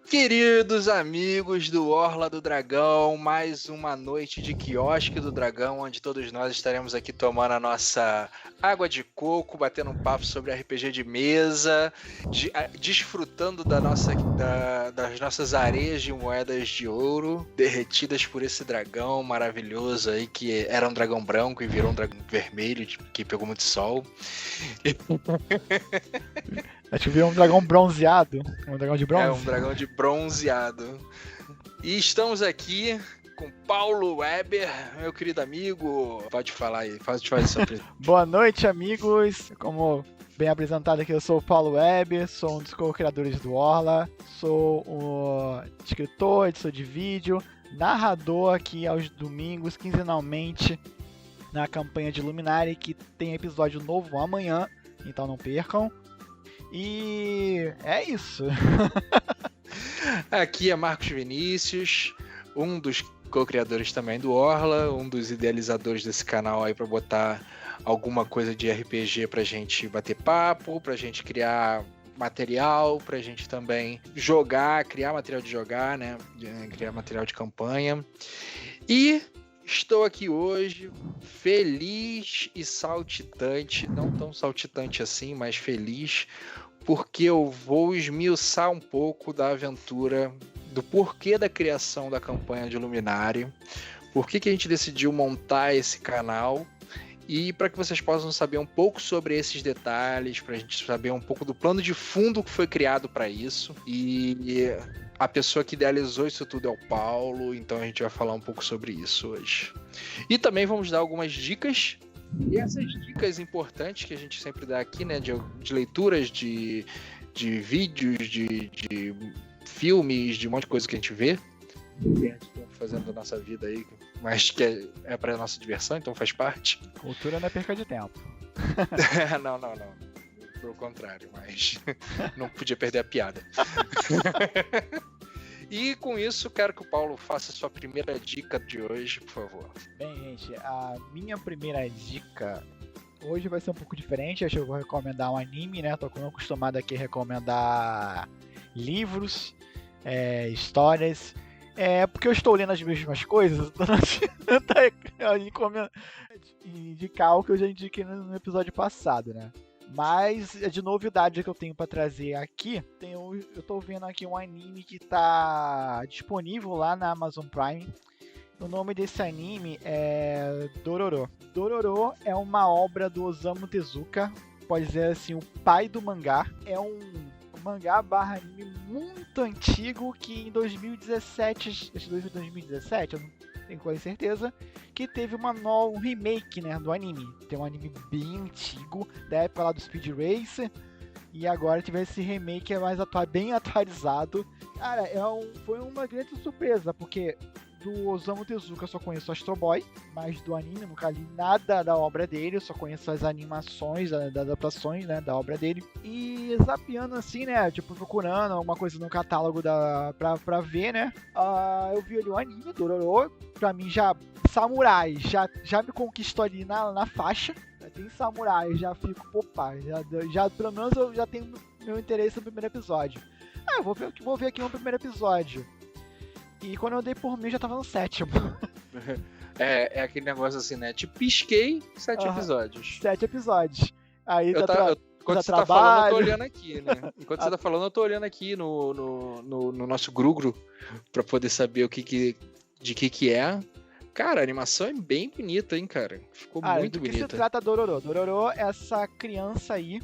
Queridos amigos do Orla do Dragão, mais uma noite de quiosque do Dragão, onde todos nós estaremos aqui tomando a nossa água de coco, batendo um papo sobre RPG de mesa, desfrutando das nossas areias de moedas de ouro, derretidas por esse dragão maravilhoso aí, que era um dragão branco e virou um dragão vermelho, que pegou muito sol. Acho que virou um dragão bronzeado. Um dragão de bronze. É, um dragão de bronzeado. E estamos aqui com Paulo Weber, meu querido amigo. Pode falar aí, pode fazer sua apresentação. Boa noite, amigos. Como bem apresentado aqui, eu sou o Paulo Weber, sou um dos co-criadores do Orla, sou um escritor, editor de vídeo, narrador aqui aos domingos, quinzenalmente, na campanha de Luminari, que tem episódio novo amanhã, então não percam. E é isso. Aqui é Marcos Vinícius, um dos co-criadores também do Orla, um dos idealizadores desse canal aí para botar alguma coisa de RPG pra gente bater papo, pra gente criar material, pra gente também jogar, criar material de jogar, né? Criar material de campanha. E estou aqui hoje feliz e saltitante, não tão saltitante assim, mas feliz, porque eu vou esmiuçar um pouco da aventura, do porquê da criação da campanha de Luminari, por que a gente decidiu montar esse canal, e para que vocês possam saber um pouco sobre esses detalhes, para a gente saber um pouco do plano de fundo que foi criado para isso. E a pessoa que idealizou isso tudo é o Paulo, então a gente vai falar um pouco sobre isso hoje. E também vamos dar algumas dicas, e essas dicas importantes que a gente sempre dá aqui, né, de leituras, de vídeos, de filmes, de um monte de coisa que a gente vê, que a gente está fazendo da nossa vida aí, mas que é para nossa diversão, então faz parte. Cultura não é perca de tempo. Não. Pelo contrário, mas não podia perder a piada. E com isso, quero que o Paulo faça a sua primeira dica de hoje, por favor. Bem, gente, a minha primeira dica hoje vai ser um pouco diferente. Acho que eu vou recomendar um anime, né? Tô acostumado aqui a recomendar livros, histórias. Porque eu estou lendo as mesmas coisas, então não adianta indicar o que eu já indiquei no episódio passado, né? Mas de novidade que eu tenho para trazer aqui, eu tô vendo aqui um anime que tá disponível lá na Amazon Prime. O nome desse anime é Dororo. Dororo é uma obra do Osamu Tezuka, pode dizer assim, o pai do mangá. É um mangá barra anime muito antigo que em 2017, eu não tenho quase certeza, que teve um remake, né, do anime. Tem um anime bem antigo, da época lá do Speed Racer, e agora tiver esse remake bem atualizado. Cara, foi uma grande surpresa, porque do Osamu Tezuka eu só conheço Astro Boy, mas do anime nunca li nada da obra dele, eu só conheço as animações, das adaptações, né, da obra dele. E zapeando assim, né, tipo procurando alguma coisa no catálogo pra ver, né, eu vi ali o anime, Dororo, pra mim samurai, já me conquistou ali na faixa. Tem samurai, já fico, opa, já pelo menos eu já tenho meu interesse no primeiro episódio. Eu vou ver aqui no primeiro episódio. E quando eu dei por mim, eu já tava no 7º. É aquele negócio assim, né? Te pisquei 7 episódios. 7 episódios. Aí enquanto você tá falando, eu tô olhando aqui, né? Enquanto você tá falando, eu tô olhando aqui no nosso Grugro pra poder saber de que é. Cara, a animação é bem bonita, hein, cara? Ficou muito bonita. Do que se trata Dororo? Dororo é essa criança aí,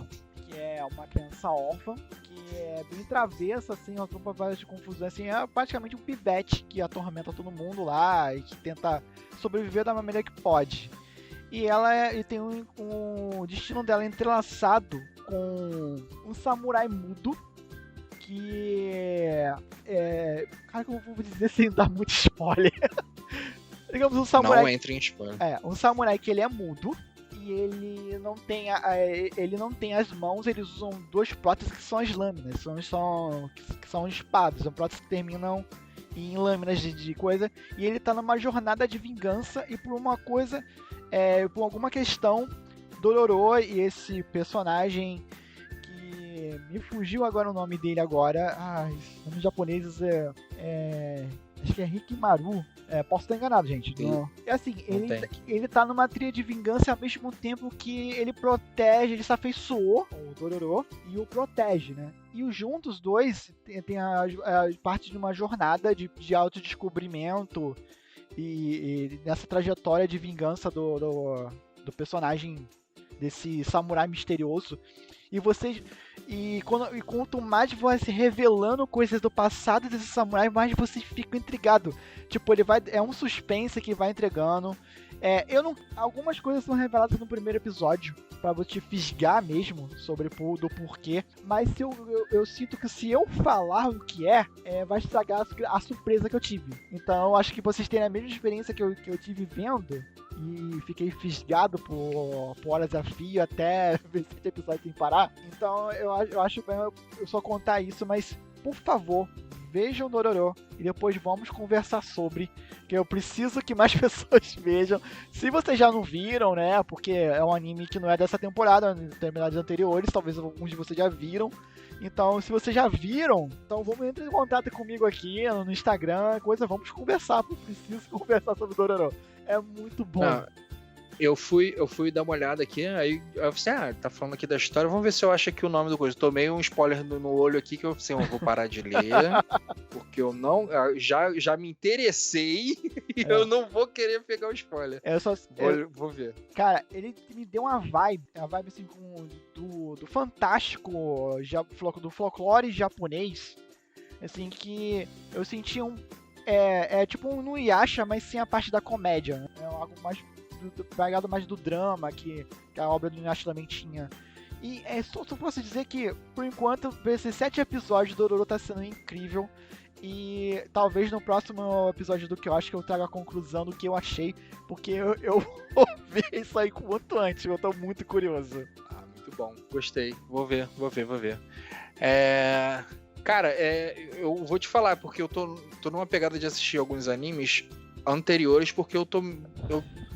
que é uma criança órfã, que é bem travessa, assim, uma tropa várias de confusão, assim, é praticamente um pivete que atormenta todo mundo lá e que tenta sobreviver da maneira que pode. E ela tem o destino dela entrelaçado com um samurai mudo, que cara, como eu vou dizer sem dar muito spoiler? Digamos um samurai. Não entre em spoiler. Um samurai que ele é mudo. E ele não tem as mãos, eles usam duas próteses que são as lâminas, que são espadas, são próteses que terminam em lâminas de coisa, e ele tá numa jornada de vingança, e por alguma questão, Dororo e esse personagem que Me fugiu agora o nome dele agora. Os nomes japoneses acho que é Hikimaru. Posso estar enganado, gente. Não. É assim, ele tá numa trilha de vingança ao mesmo tempo que ele protege, ele se afeiçoou, o Dororo, e o protege, né? E juntos, os dois tem a parte de uma jornada de autodescobrimento e nessa trajetória de vingança do personagem desse samurai misterioso. E quanto mais vai se revelando coisas do passado desse samurai, mais você fica intrigado. Tipo, é um suspense que vai entregando. Algumas coisas são reveladas no primeiro episódio, pra você fisgar mesmo sobre do porquê. Mas eu sinto que se eu falar o que vai estragar a surpresa que eu tive. Então eu acho que vocês terem a mesma experiência que eu tive vendo. E fiquei fisgado por horas a fio até ver esse episódio sem parar. Então eu acho bem eu só contar isso, mas por favor, vejam Dororo e depois vamos conversar sobre, que eu preciso que mais pessoas vejam. Se vocês já não viram, né, porque é um anime que não é dessa temporada, temporadas anteriores, talvez alguns de vocês já viram. Então, se vocês já viram, então entre em contato comigo aqui no Instagram, vamos conversar, porque eu preciso conversar sobre Dororo. É muito bom. Eu fui dar uma olhada aqui, aí eu falei, tá falando aqui da história, vamos ver se eu acho aqui o nome do coisa. Tomei um spoiler no olho aqui que eu vou parar de ler, porque eu não, já me interessei e eu não vou querer pegar o spoiler. Vou ver. Cara, ele me deu uma vibe assim do fantástico, do folclore japonês, assim, que eu senti tipo um Inuyasha, mas sem a parte da comédia, né? É algo mais pegado mais do drama que a obra do Inuyasha também tinha. E só posso dizer que, por enquanto, esses 7 episódios do Dororo tá sendo incrível. E talvez no próximo episódio do que eu acho que eu traga a conclusão do que eu achei, porque eu vou ver isso aí quanto antes, eu tô muito curioso. Muito bom, gostei, vou ver. Cara, eu vou te falar, porque eu tô numa pegada de assistir alguns animes anteriores, porque eu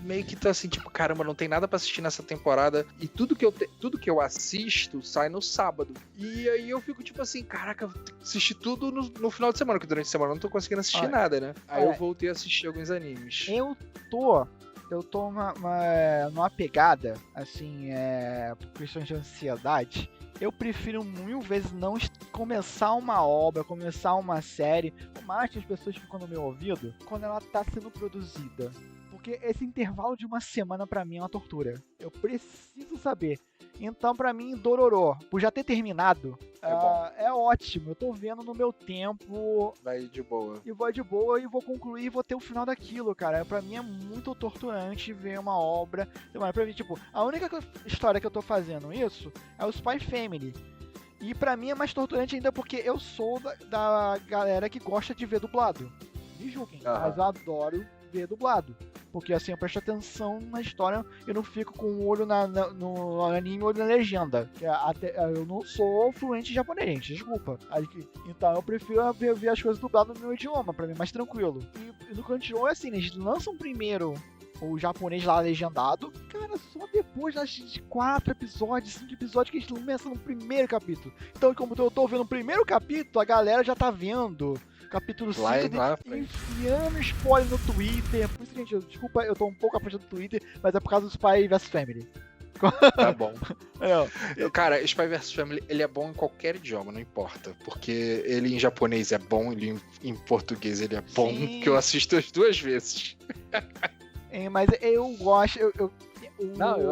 meio que tô assim, tipo, caramba, não tem nada pra assistir nessa temporada, e tudo que eu assisto sai no sábado. E aí eu fico tipo assim, caraca, eu tenho que assistir tudo no final de semana, porque durante a semana eu não tô conseguindo assistir nada, né? Aí eu voltei a assistir alguns animes. Eu tô numa pegada, assim, por questões de ansiedade. Eu prefiro mil vezes não começar uma obra, começar uma série, por mais que as pessoas ficam no meu ouvido, quando ela tá sendo produzida. Porque esse intervalo de uma semana pra mim é uma tortura. Eu preciso saber. Então, pra mim, Dororo, por já ter terminado, é ótimo. Eu tô vendo no meu tempo. Vai de boa. E vou de boa e vou concluir e vou ter o final daquilo, cara. Pra mim é muito torturante ver uma obra. Pra mim, tipo, a única história que eu tô fazendo isso é o Spy Family. E pra mim é mais torturante ainda porque eu sou da galera que gosta de ver dublado. Me julguem, mas eu adoro ver dublado. Porque assim, eu presto atenção na história, eu não fico com o olho no anime, olho na legenda. Eu não sou fluente em japonês, gente, desculpa. Então eu prefiro ver as coisas dubladas no meu idioma, pra mim, mais tranquilo. E no Crunchyroll é assim, eles lançam primeiro o japonês lá legendado, cara, só depois de 4 episódios, 5 episódios que eles começam no primeiro capítulo. Então, como eu tô vendo o primeiro capítulo, a galera já tá vendo capítulo 5 enfiando spoiler no Twitter. Por isso, gente, desculpa, eu tô um pouco à frente do Twitter, mas é por causa do Spy vs Family. Tá bom. Cara, Spy vs Family, ele é bom em qualquer idioma, não importa. Porque ele em japonês é bom, ele em português ele é bom, que eu assisto as 2 vezes. Mas eu gosto...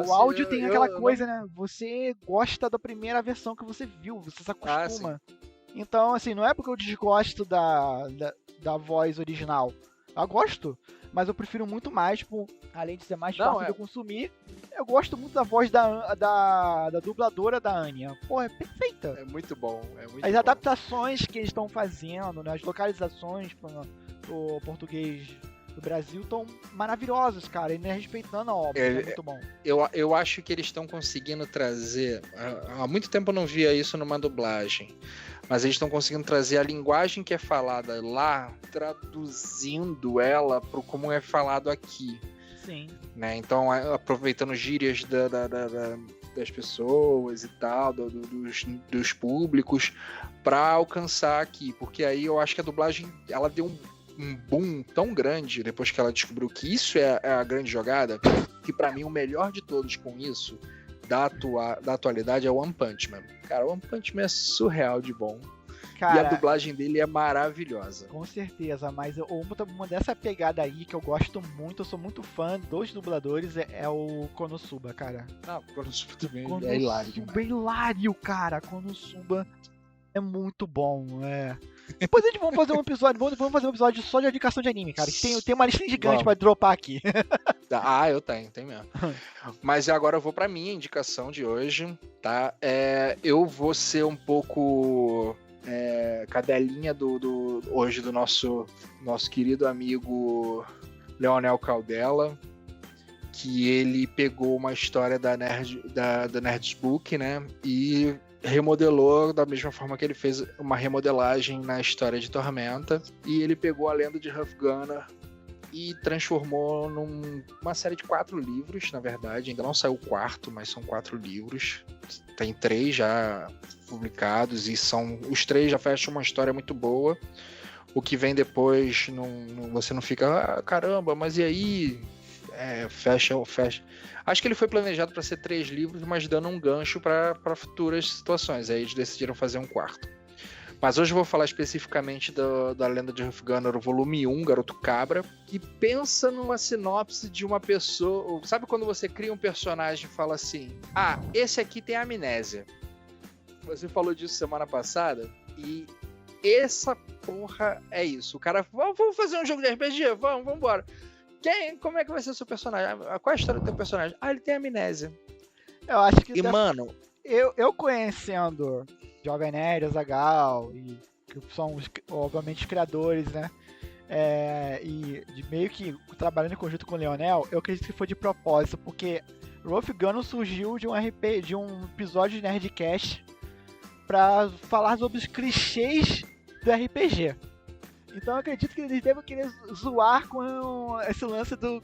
O áudio tem aquela coisa, né? Você gosta da primeira versão que você viu, você se acostuma. Então, assim, não é porque eu desgosto da voz original. Eu gosto, mas eu prefiro muito mais, tipo, além de ser mais fácil de eu consumir, eu gosto muito da voz da dubladora da Anya. Pô, é perfeita. É muito bom. As adaptações que eles estão fazendo, né, as localizações pro português do Brasil estão maravilhosos, cara, e respeitando a obra, é muito bom. Eu acho que eles estão conseguindo trazer, há muito tempo eu não via isso numa dublagem, mas eles estão conseguindo trazer a linguagem que é falada lá, traduzindo ela para como é falado aqui. Sim. Né? Então, aproveitando gírias das pessoas e tal, dos públicos, para alcançar aqui. Porque aí eu acho que a dublagem, ela deu um boom tão grande depois que ela descobriu que isso é a grande jogada, que para mim o melhor de todos com isso, da atualidade, é o One Punch Man. Cara, o One Punch Man é surreal de bom. Cara, e a dublagem dele é maravilhosa. Com certeza, mas uma dessa pegada aí que eu gosto muito, eu sou muito fã dos dubladores, é o Konosuba, cara. Não, o Konosuba também Konosuba é hilário. É hilário, cara. Konosuba é muito bom, Depois a gente vamos fazer um episódio só de indicação de anime, cara. Tem uma lista gigante pra dropar aqui. Eu tenho mesmo. Mas agora eu vou pra minha indicação de hoje, tá? Eu vou ser um pouco cadelinha hoje do nosso querido amigo Leonel Caldela, que ele pegou uma história da Nerdsbook, né? E remodelou da mesma forma que ele fez uma remodelagem na história de Tormenta, e ele pegou a lenda de Huff Gunner e transformou numa série de 4 livros, na verdade. Ainda não saiu o 4º, mas são 4 livros. Tem 3 já publicados, e os 3 já fecham uma história muito boa. O que vem depois, você não fica, caramba, mas e aí? Fecha. Acho que ele foi planejado para ser 3 livros, mas dando um gancho para futuras situações. Aí eles decidiram fazer um 4º. Mas hoje eu vou falar especificamente da Lenda de Huff Gunner, o volume 1, Garoto Cabra, que pensa numa sinopse de uma pessoa... Sabe quando você cria um personagem e fala assim, esse aqui tem amnésia. Você falou disso semana passada, e essa porra é isso. O cara, vamos fazer um jogo de RPG? Vamos embora. Como é que vai ser o seu personagem? Qual é a história do teu personagem? Ele tem amnésia. Eu acho que... mano... Eu conhecendo Jovem Nerd, Azaghal, e que são, obviamente, os criadores, né? E de meio que trabalhando em conjunto com o Leonel, eu acredito que foi de propósito, porque Huff Gunner surgiu de um episódio de Nerdcast pra falar sobre os clichês do RPG. Então eu acredito que eles devem querer zoar com esse lance do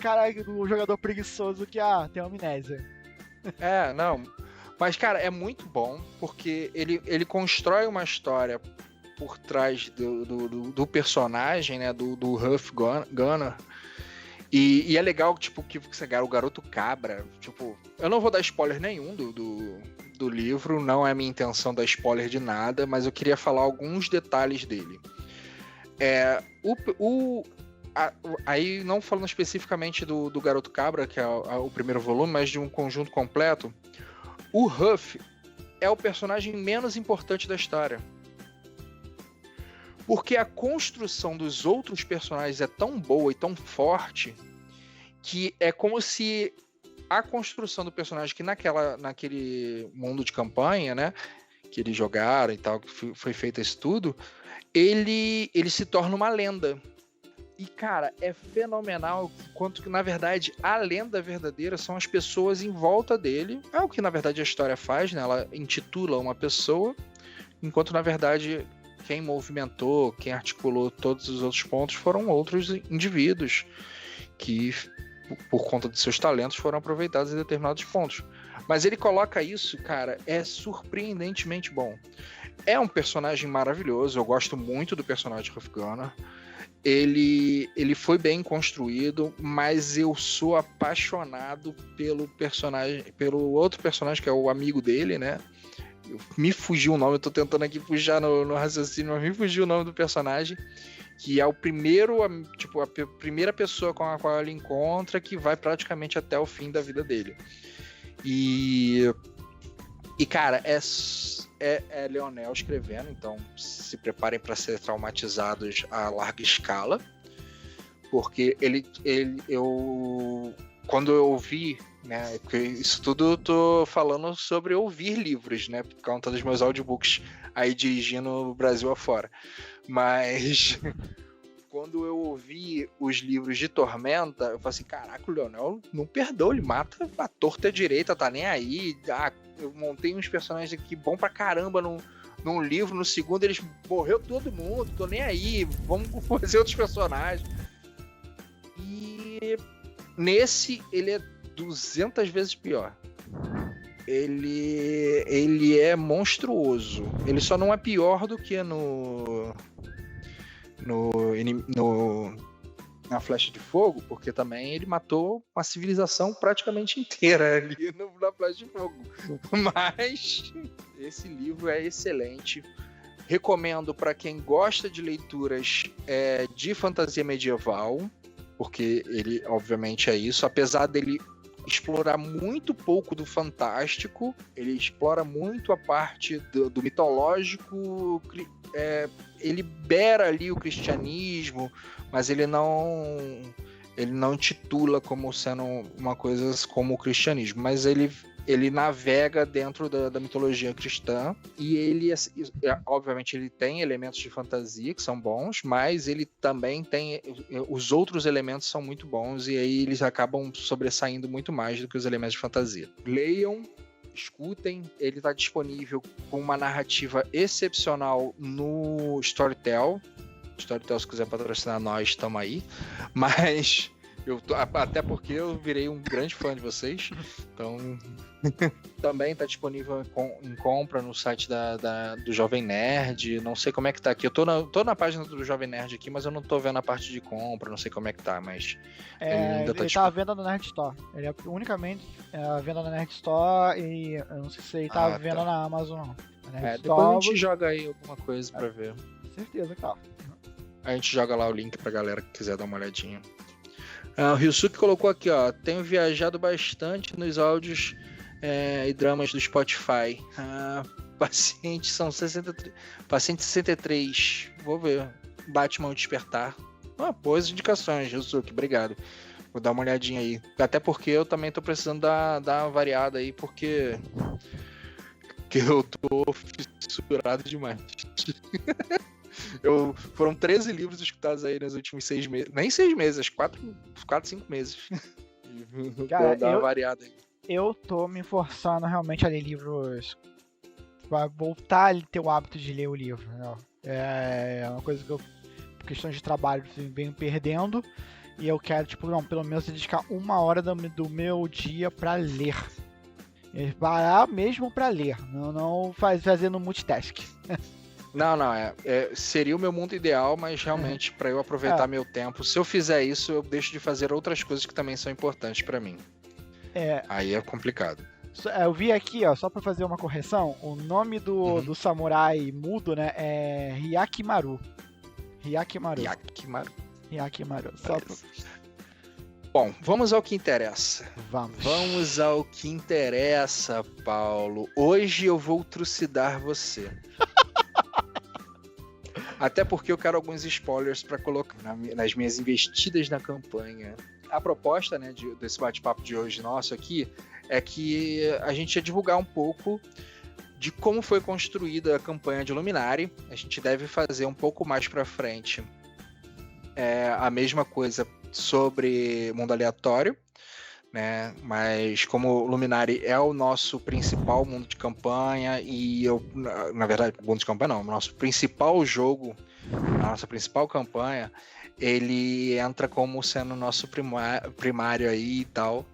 jogador preguiçoso que tem amnésia. Não. Mas, cara, é muito bom, porque ele constrói uma história por trás do personagem, né, do Huff Gunner. E é legal, tipo, que o Garoto Cabra, tipo... Eu não vou dar spoiler nenhum do livro, não é minha intenção dar spoiler de nada, mas eu queria falar alguns detalhes dele. Aí, não falando especificamente do Garoto Cabra, que é o primeiro volume, mas de um conjunto completo, o Huff é o personagem menos importante da história. Porque a construção dos outros personagens é tão boa e tão forte que é como se a construção do personagem, que naquele mundo de campanha, né, que eles jogaram e tal, que foi feito isso tudo, ele se torna uma lenda. E, cara, é fenomenal quanto que, na verdade, a lenda verdadeira são as pessoas em volta dele. É o que, na verdade, a história faz, né? Ela intitula uma pessoa, enquanto, na verdade, quem movimentou, quem articulou todos os outros pontos foram outros indivíduos que, por conta de seus talentos, foram aproveitados em determinados pontos. Mas ele coloca isso, cara, é surpreendentemente bom. É um personagem maravilhoso, eu gosto muito do personagem de Huff Gunner. Ele foi bem construído, mas eu sou apaixonado pelo outro personagem, que é o amigo dele, né? Me fugiu o nome, eu tô tentando aqui puxar no raciocínio, mas me fugiu o nome do personagem, que é o primeiro, tipo, a primeira pessoa com a qual ele encontra, que vai praticamente até o fim da vida dele. E cara, é Leonel escrevendo, então se preparem para ser traumatizados a larga escala, porque quando eu ouvi, né, porque isso tudo eu tô falando sobre ouvir livros, né, por conta dos meus audiobooks aí dirigindo o Brasil afora, mas quando eu ouvi os livros de Tormenta, eu falei assim, caraca, o Leonel não perdoa, ele mata a torta direita, tá nem aí. Eu montei uns personagens aqui bom pra caramba num livro, no segundo eles morreu todo mundo, tô nem aí, vamos fazer outros personagens. E nesse ele é 200 vezes pior. ele é monstruoso. Ele só não é pior do que na Flecha de Fogo, porque também ele matou uma civilização praticamente inteira ali na Flecha de Fogo. Mas esse livro é excelente. Recomendo para quem gosta de leituras de fantasia medieval, porque ele, obviamente, é isso. Apesar dele explorar muito pouco do fantástico, ele explora muito a parte do mitológico, ele beira ali o cristianismo, mas ele não titula como sendo uma coisa como o cristianismo, mas ele navega dentro da mitologia cristã, e ele, obviamente, ele tem elementos de fantasia que são bons, mas ele também tem, os outros elementos são muito bons, e aí eles acabam sobressaindo muito mais do que os elementos de fantasia. Leiam, escutem, ele está disponível com uma narrativa excepcional no Storytel. Storytel, se quiser patrocinar nós, estamos aí, mas até porque eu virei um grande fã de vocês, então também está disponível em compra no site do Jovem Nerd. Não sei como é que tá aqui, eu tô na página do Jovem Nerd aqui, mas eu não tô vendo a parte de compra, não sei como é que tá, mas ele tá à venda no Nerd Store, ele é unicamente à venda no Nerd Store, e eu não sei se ele tá à venda na Amazon não. Depois a gente joga aí alguma coisa pra ver. Certeza que tá. A gente joga lá o link pra galera que quiser dar uma olhadinha. O Ryusuke colocou aqui, ó: tenho viajado bastante nos áudios e dramas do Spotify. Paciente são 63. Paciente 63. Vou ver. Batman o Despertar. Boas indicações, Ryusuke. Obrigado. Vou dar uma olhadinha aí. Até porque eu também tô precisando dar uma variada aí, porque eu tô fissurado demais. Foram 13 livros escutados aí nos últimos 6 meses. Nem 6 meses, 4, 5 meses. Cara, dar uma variada aí. Eu tô me forçando realmente a ler livros pra voltar a ter o hábito de ler o livro. Né? É uma coisa que eu, por questões de trabalho, venho perdendo. E eu quero, pelo menos dedicar 1 hora do meu dia pra ler. Parar mesmo pra ler. Não fazendo multitask. Não, seria o meu mundo ideal, mas realmente, para eu aproveitar meu tempo, se eu fizer isso, eu deixo de fazer outras coisas que também são importantes para mim. Aí é complicado. Eu vi aqui, ó, só para fazer uma correção, o nome do samurai mudo, né, é Hyakimaru. Hyakimaru. Só pra... Bom, vamos ao que interessa. Vamos ao que interessa, Paulo. Hoje eu vou trucidar você. Até porque eu quero alguns spoilers para colocar nas minhas investidas na campanha. A proposta, né, desse bate-papo de hoje nosso aqui é que a gente ia divulgar um pouco de como foi construída a campanha de Luminari. A gente deve fazer um pouco mais para frente a mesma coisa sobre Mundo Aleatório, né? Mas como Luminari é o nosso principal mundo de campanha, e na verdade, mundo de campanha não, o nosso principal jogo, a nossa principal campanha, ele entra como sendo o nosso primário aí e tal.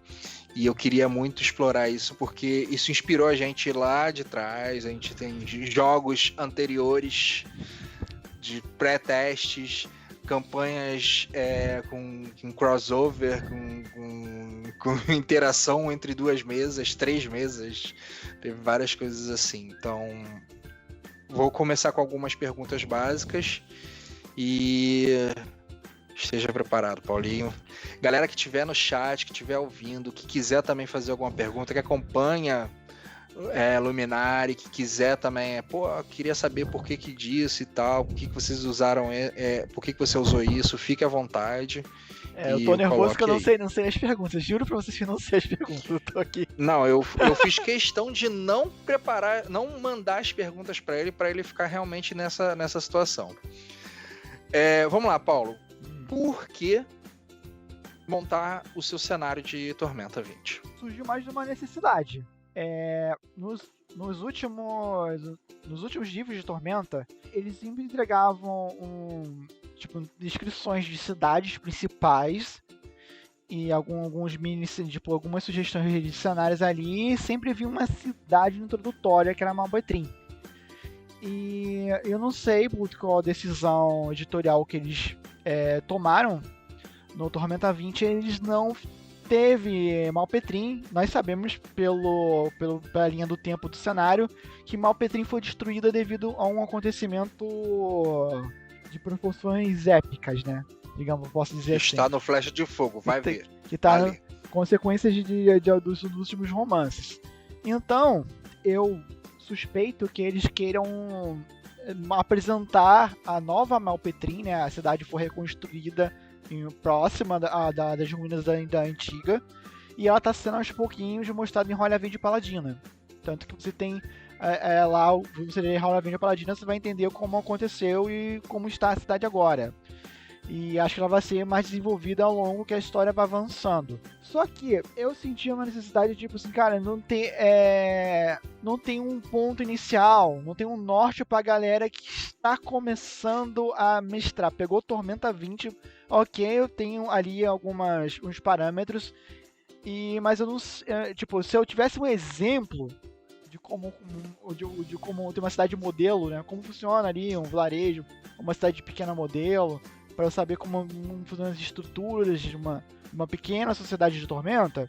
E eu queria muito explorar isso, porque isso inspirou a gente lá de trás. A gente tem jogos anteriores de pré-testes, campanhas com crossover, com interação entre 2 mesas, 3 mesas, teve várias coisas assim. Então, vou começar com algumas perguntas básicas e esteja preparado, Paulinho. Galera que estiver no chat, que estiver ouvindo, que quiser também fazer alguma pergunta, que acompanha Luminari, que quiser também, queria saber por que disso e tal, por que vocês usaram, por que você usou isso, fique à vontade. Eu tô nervoso que eu não sei as perguntas, juro pra vocês que eu não sei as perguntas, eu tô aqui. Não, eu fiz questão de não preparar, não mandar as perguntas pra ele ficar realmente nessa situação. Vamos lá, Paulo. Por que montar o seu cenário de Tormenta 20? Surgiu mais de uma necessidade. Nos últimos livros de Tormenta, eles sempre entregavam descrições de cidades principais e alguns mini, tipo, algumas sugestões de cenários ali, e sempre vi uma cidade introdutória que era Malpetrim. E eu não sei por qual decisão editorial que eles tomaram. No Tormenta 20 eles não teve Malpetrim. Nós sabemos pela linha do tempo do cenário que Malpetrim foi destruída devido a um acontecimento de proporções épicas, né? Digamos, posso dizer assim. Está no Flecha de Fogo, vai ver. Que tá consequências dos últimos romances. Então, eu suspeito que eles queiram apresentar a nova Malpetrim, né? A cidade foi reconstruída próxima das ruínas da antiga, e ela está sendo aos pouquinhos mostrada em Roll-a-Vinde Paladina. Tanto que você tem lá, você lê Roll-a-Vinde Paladina, você vai entender como aconteceu e como está a cidade agora. E acho que ela vai ser mais desenvolvida ao longo que a história vai avançando. Só que eu senti uma necessidade de, tipo assim, cara, não tem um ponto inicial, não tem um norte pra galera que está começando a mestrar. Pegou Tormenta 20, ok, eu tenho ali uns parâmetros, mas eu não... tipo, se eu tivesse um exemplo de como ter uma cidade modelo, né? Como funciona ali um vilarejo, uma cidade pequena modelo, para eu saber como funcionam as estruturas de uma pequena sociedade de Tormenta.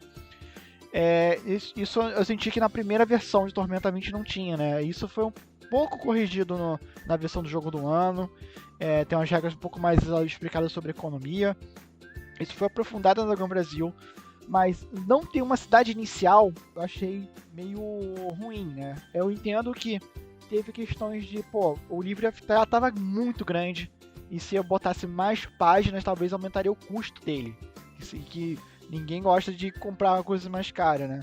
Isso eu senti que na primeira versão de Tormenta 20 não tinha, né? Isso foi um pouco corrigido na versão do jogo do ano. Tem umas regras um pouco mais explicadas sobre economia. Isso foi aprofundado no Dragão Brasil. Mas não ter uma cidade inicial, eu achei meio ruim, né? Eu entendo que teve questões de, o livro já estava muito grande. E se eu botasse mais páginas, talvez aumentaria o custo dele. Que ninguém gosta de comprar coisas mais caras, né?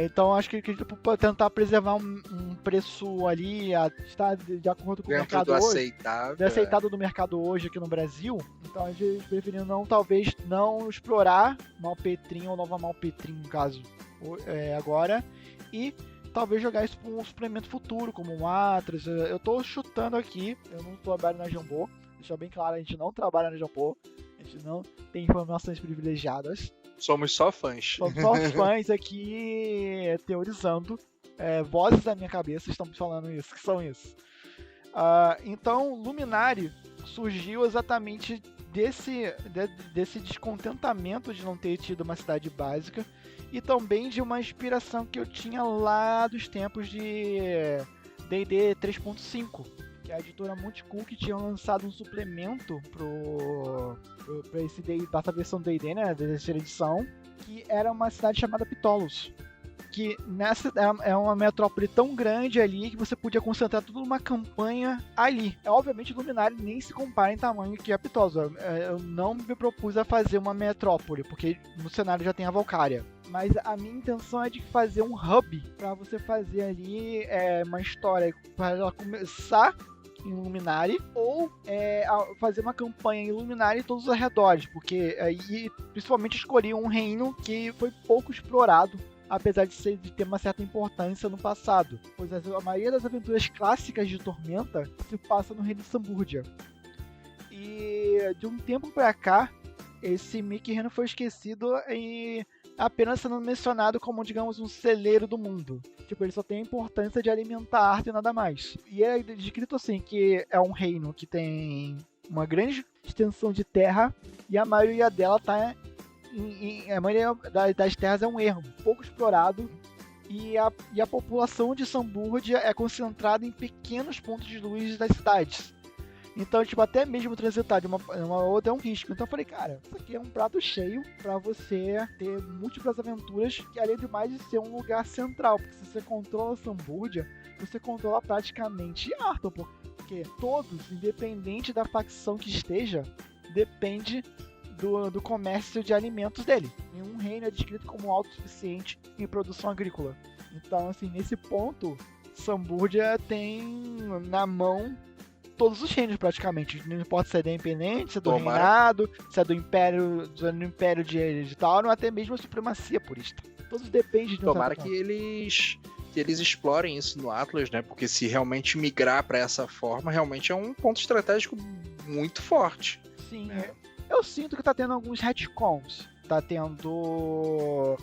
Então acho que tipo, tentar preservar um preço ali, está de acordo com o mercado hoje. Aceitado do mercado hoje aqui no Brasil. Então a gente preferiu talvez não explorar Malpetrim ou Nova Malpetrim, no caso, agora. E talvez jogar isso para um suplemento futuro, como um Atlas. Eu tô chutando aqui, eu não trabalho na Jambô. Deixa bem claro, a gente não trabalha na Jambô. A gente não tem informações privilegiadas. Somos só fãs. Somos só fãs aqui teorizando. Vozes da minha cabeça estão me falando isso, que são isso. Então, Luminari surgiu exatamente desse descontentamento de não ter tido uma cidade básica e também de uma inspiração que eu tinha lá dos tempos de D&D 3.5, que a editora Monte Cook tinha lançado um suplemento para essa versão do D&D, né, da terceira edição, que era uma cidade chamada Ptolos, que é uma metrópole tão grande ali que você podia concentrar tudo numa campanha ali. Obviamente, Luminari nem se compara em tamanho que a Ptolos. Eu não me propus a fazer uma metrópole, porque no cenário já tem a Valkyria. Mas a minha intenção é de fazer um hub para você fazer ali uma história para ela começar em Luminari, ou fazer uma campanha em Luminari e todos os arredores, porque aí principalmente escolhi um reino que foi pouco explorado, apesar de ter uma certa importância no passado, pois a maioria das aventuras clássicas de Tormenta se passa no reino de Sambúrdia. E de um tempo pra cá, esse Mickey reino foi esquecido e apenas sendo mencionado como, digamos, um celeiro do mundo. Tipo, ele só tem a importância de alimentar a arte e nada mais. E é descrito assim, que é um reino que tem uma grande extensão de terra e a maioria dela tá a maioria das terras é um ermo, pouco explorado, e a população de Sambúrdia é concentrada em pequenos pontos de luz das cidades. Então, tipo, até mesmo transitar de uma outra é um risco. Então eu falei, cara, isso aqui é um prato cheio pra você ter múltiplas aventuras, que além de mais de ser um lugar central, porque se você controla Sambúrdia, você controla praticamente Arthur, porque todos, independente da facção que esteja, depende do comércio de alimentos dele. Nenhum reino é descrito como autossuficiente em produção agrícola. Então, assim, nesse ponto, Sambúrdia tem na mão todos os reinos praticamente. Não importa se é independente, se é do reinado, se é do império de Tauron, ou até mesmo a supremacia purista. Todos dependem de um Tomara que eles explorem isso no Atlas, né? Porque se realmente migrar para essa forma, realmente é um ponto estratégico muito forte. Sim, Eu sinto que tá tendo alguns retcons. tá tendo...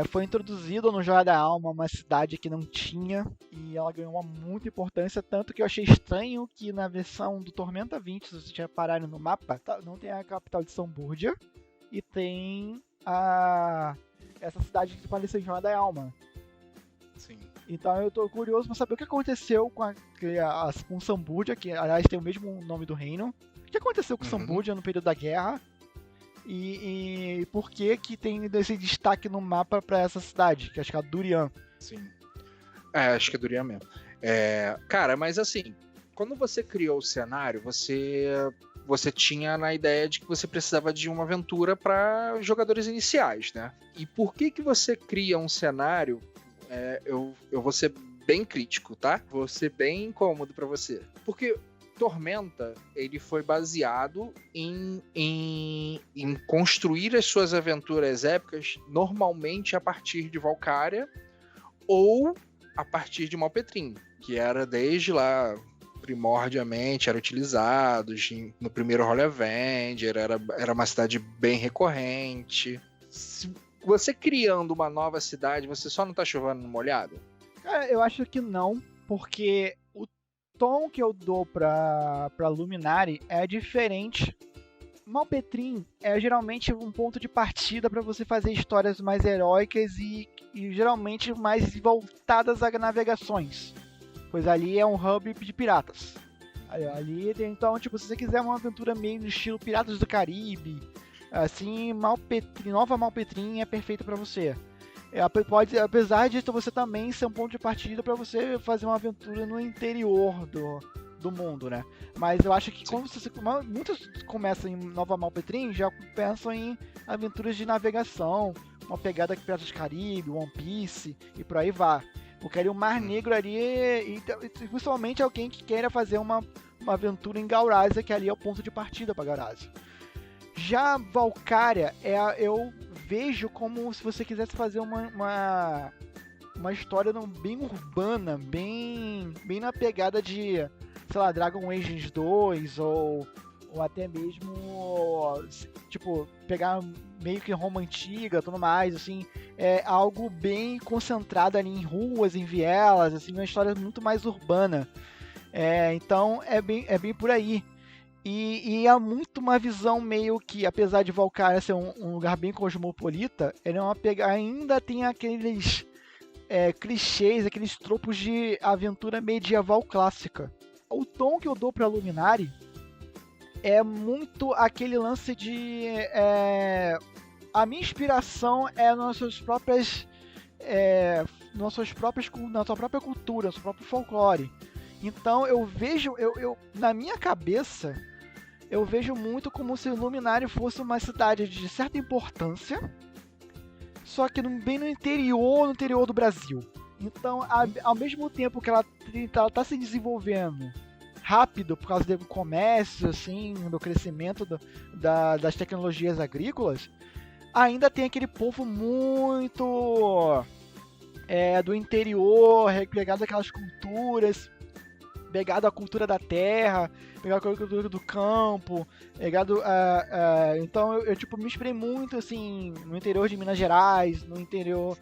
foi introduzido no Joia da Alma uma cidade que não tinha, e ela ganhou uma muita importância, tanto que eu achei estranho que na versão do Tormenta 20, se vocês repararem no mapa, não tem a capital de Sambúrdia, e tem essa cidade que apareceu em Joia da Alma. Sim. Então eu tô curioso pra saber o que aconteceu com Sambúrdia, que aliás tem o mesmo nome do reino. O que aconteceu com Sambúrdia no período da guerra? E por que tem esse destaque no mapa pra essa cidade, que acho que é a Durian. Sim. Acho que é Durian mesmo. Cara, mas assim, quando você criou o cenário, você tinha na ideia de que você precisava de uma aventura para jogadores iniciais, né? E por que você cria um cenário? Eu vou ser bem crítico, tá? Vou ser bem incômodo para você. Porque Tormenta, ele foi baseado em construir as suas aventuras épicas normalmente a partir de Valkyria ou a partir de Malpetrim, que era desde lá primordialmente, era utilizado no primeiro Holy Avenger, era uma cidade bem recorrente. Se você criando uma nova cidade, você só não tá chovendo no molhado? Cara, eu acho que não, porque o tom que eu dou pra Luminari é diferente. Malpetrim é geralmente um ponto de partida para você fazer histórias mais heróicas e geralmente mais voltadas a navegações, pois ali é um hub de piratas. Então, tipo, se você quiser uma aventura meio no estilo Piratas do Caribe, assim, Nova Malpetrim é perfeita para você. Apesar disso, você também ser um ponto de partida para você fazer uma aventura no interior do mundo, né? Mas eu acho que muitos começam em Nova Malpetrim já pensam em aventuras de navegação, uma pegada que Piratas do Caribe, One Piece e por aí vai. Porque ali o Mar Negro ali, e principalmente alguém que queira fazer uma aventura em Gaurásia, que ali é o ponto de partida para Gaurásia. Já Valkyria, eu vejo como se você quisesse fazer uma história bem urbana, bem na pegada de, sei lá, Dragon Age 2 ou até mesmo, tipo, pegar meio que Roma Antiga, tudo mais, assim, algo bem concentrado ali em ruas, em vielas, assim, uma história muito mais urbana. Então é bem por aí. E é muito uma visão meio que, apesar de Valkyria ser um lugar bem cosmopolita, ele é ainda tem aqueles clichês, aqueles tropos de aventura medieval clássica. O tom que eu dou pra Luminari é muito aquele lance de... a minha inspiração é na sua própria cultura, no seu próprio folclore. Então eu vejo, na minha cabeça, eu vejo muito como se Luminari fosse uma cidade de certa importância, só que bem no interior do Brasil. Então, ao mesmo tempo que ela está se desenvolvendo rápido por causa do comércio, assim, do crescimento das tecnologias agrícolas, ainda tem aquele povo muito do interior, pegado aquelas culturas, pegado a cultura da terra, pegado a cultura do campo, pegado então eu tipo me inspirei muito assim no interior de Minas Gerais, no interior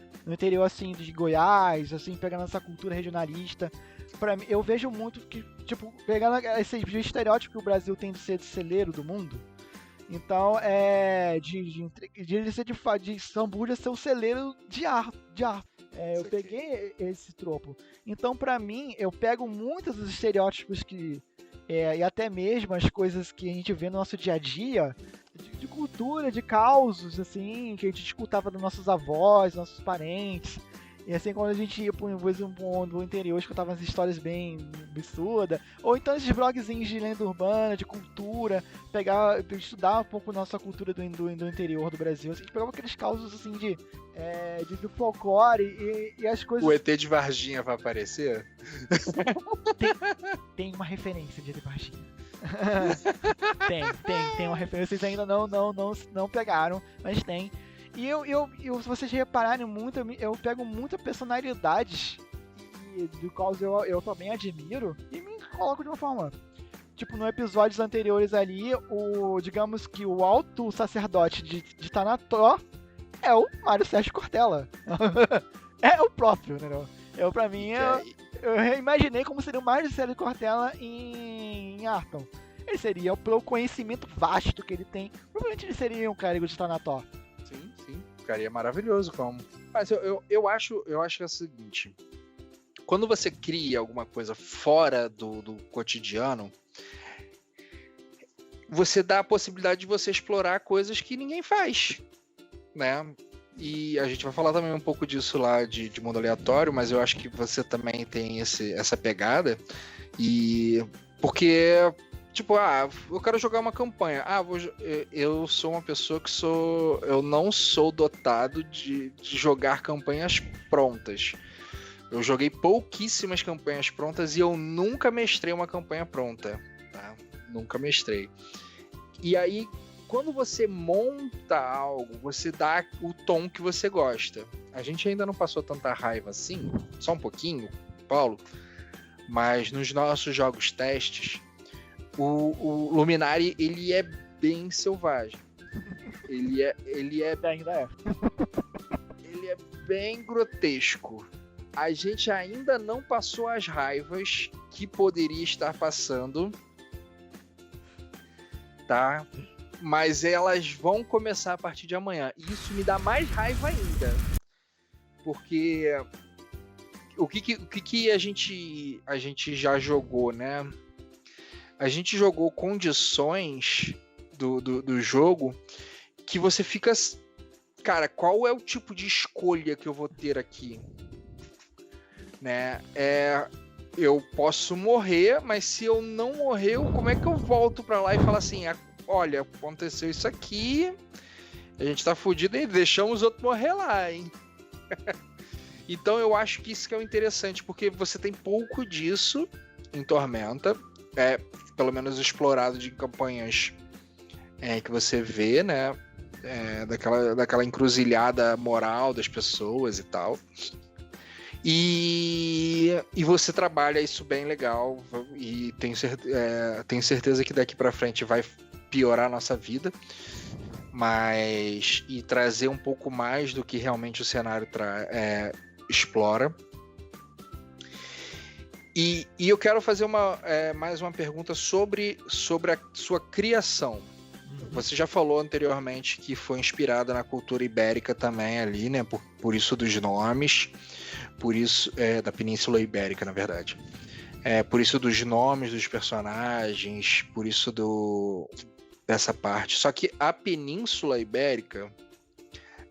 assim de Goiás, assim, pegando essa cultura regionalista. Para mim, eu vejo muito que tipo pegando esse estereótipo que o Brasil tem de ser celeiro do mundo. Então, de Sambúrdia ser o celeiro de arte. Eu peguei esse tropo. Então, pra mim, eu pego muitos dos estereótipos e até mesmo as coisas que a gente vê no nosso dia a dia, de cultura, de causos, assim, que a gente escutava dos nossos avós, nossos parentes. E assim, quando a gente ia pro interior, escutava umas histórias bem absurdas. Ou então esses blogzinhos de lenda urbana, de cultura, estudar um pouco nossa cultura do interior do Brasil. Assim, a gente pegava aqueles causos assim do folclore e as coisas. O ET de Varginha vai aparecer? Tem uma referência de ET de Varginha. tem uma referência, vocês ainda não pegaram, mas tem. E se vocês repararem muito, eu pego muitas personalidades dos quais eu também admiro e me coloco de uma forma. tipo, no episódios anteriores ali, digamos que o alto sacerdote de Thanator é o Mário Sérgio Cortella. É o próprio, entendeu? Pra mim, eu imaginei como seria o Mário Sérgio Cortella em Arkham. Ele seria, pelo conhecimento vasto que ele tem, provavelmente ele seria um clérigo de Thanator. Sim, ficaria maravilhoso como. Mas eu acho que é o seguinte, quando você cria alguma coisa fora do cotidiano, você dá a possibilidade de você explorar coisas que ninguém faz, né? E a gente vai falar também um pouco disso lá de mundo aleatório, mas eu acho que você também tem essa pegada. E porque, tipo, eu quero jogar uma campanha. Eu sou uma pessoa que eu não sou dotado de jogar campanhas prontas. Eu joguei pouquíssimas campanhas prontas e eu nunca mestrei uma campanha pronta, tá? Nunca mestrei. E aí, quando você monta algo, você dá o tom que você gosta. A gente ainda não passou tanta raiva assim, só um pouquinho, Paulo, mas nos nossos jogos testes, o Luminari, ele é bem selvagem. Ele Ainda é. Ele é bem grotesco. A gente ainda não passou as raivas que poderia estar passando, tá? Mas elas vão começar a partir de amanhã. E isso me dá mais raiva ainda. Porque o que a gente já jogou, né? A gente jogou condições do jogo que você fica... Cara, qual é o tipo de escolha que eu vou ter aqui? Né? Eu posso morrer, mas se eu não morrer, como é que eu volto pra lá e falo assim, olha, aconteceu isso aqui, a gente tá fudido e deixamos os outros morrer lá, hein? Então eu acho que isso que é o interessante, porque você tem pouco disso em Tormenta, pelo menos explorado de campanhas que você vê, né? Daquela encruzilhada moral das pessoas e tal. E você trabalha isso bem legal e tenho certeza que daqui pra frente vai piorar a nossa vida, mas e trazer um pouco mais do que realmente o cenário explora. E eu quero fazer mais uma pergunta sobre a sua criação. Você já falou anteriormente que foi inspirada na cultura ibérica também ali, né? Por isso dos nomes, por isso da Península Ibérica, na verdade. Por isso dos nomes dos personagens, por isso dessa parte. Só que a Península Ibérica,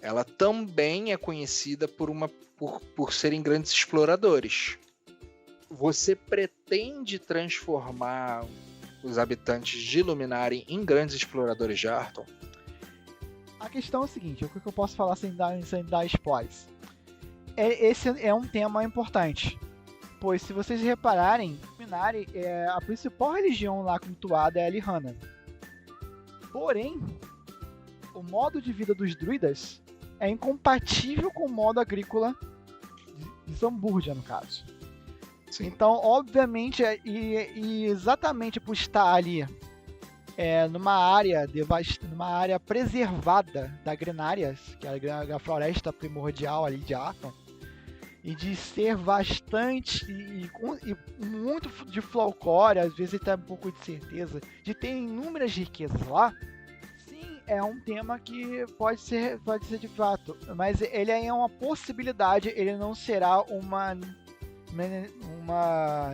ela também é conhecida por serem grandes exploradores. Você pretende transformar os habitantes de Luminari em grandes exploradores de Arton? A questão é o seguinte, o que eu posso falar sem dar spoilers? Esse é um tema importante, pois se vocês repararem, Luminari, a principal religião lá cultuada é a Lihana. Porém, o modo de vida dos druidas é incompatível com o modo agrícola de Zamburgia, no caso. Sim. Então, obviamente, e exatamente por estar ali numa área preservada da Grenárias, que é a floresta primordial ali de Arkham, e de ser bastante e muito de folclore, às vezes até um pouco de certeza, de ter inúmeras riquezas lá, sim, é um tema que pode ser de fato, mas ele é uma possibilidade, ele não será uma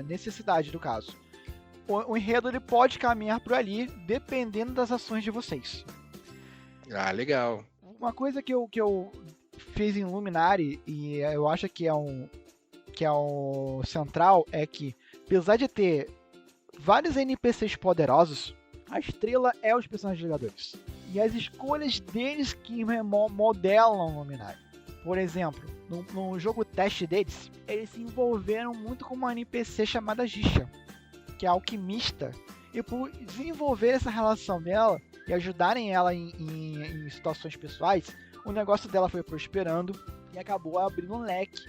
necessidade do caso. O enredo ele pode caminhar por ali, dependendo das ações de vocês. Ah, legal. Uma coisa que eu fiz em Luminari, e eu acho que é um central, é que, apesar de ter vários NPCs poderosos, a estrela é os personagens jogadores. E as escolhas deles que modelam Luminari. Por exemplo, no jogo teste deles, eles se envolveram muito com uma NPC chamada Jisha, que é alquimista, e por desenvolver essa relação dela e ajudarem ela em situações pessoais, o negócio dela foi prosperando e acabou abrindo um leque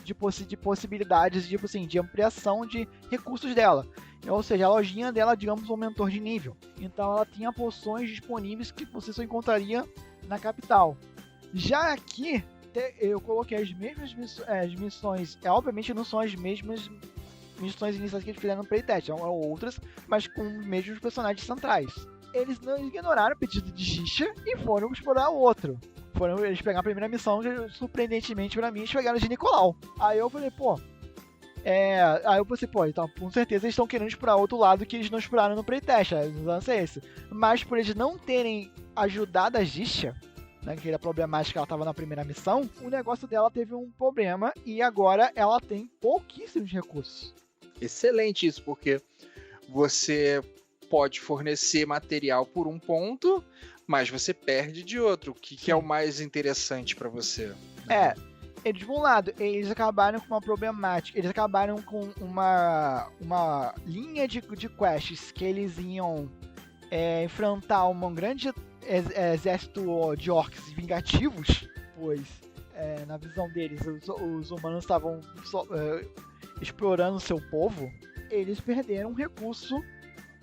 de possibilidades de ampliação de recursos dela. Ou seja, a lojinha dela, digamos, aumentou de nível. Então ela tinha poções disponíveis que você só encontraria na capital. Já aqui, eu coloquei as mesmas missões. Obviamente não são as mesmas missões iniciais que eles fizeram no playtest, são outras, mas com os mesmos personagens centrais. Eles não ignoraram o pedido de Gisha e foram explorar o outro. Eles pegaram a primeira missão, surpreendentemente pra mim, eles pegaram de Nicolau. Aí eu falei, aí eu pensei, então com certeza eles estão querendo explorar outro lado que eles não exploraram no playtest, o lance é esse. Mas por eles não terem ajudado a Gisha, né, que era problemática, ela estava na primeira missão, o negócio dela teve um problema e agora ela tem pouquíssimos recursos. Excelente isso, porque você pode fornecer material por um ponto, mas você perde de outro. O que é o mais interessante para você? Eles, de um lado, eles acabaram com uma problemática, eles acabaram com uma linha de quests que eles iam enfrentar um grande exército de orcs vingativos, pois na visão deles os humanos estavam explorando seu povo. Eles perderam um recurso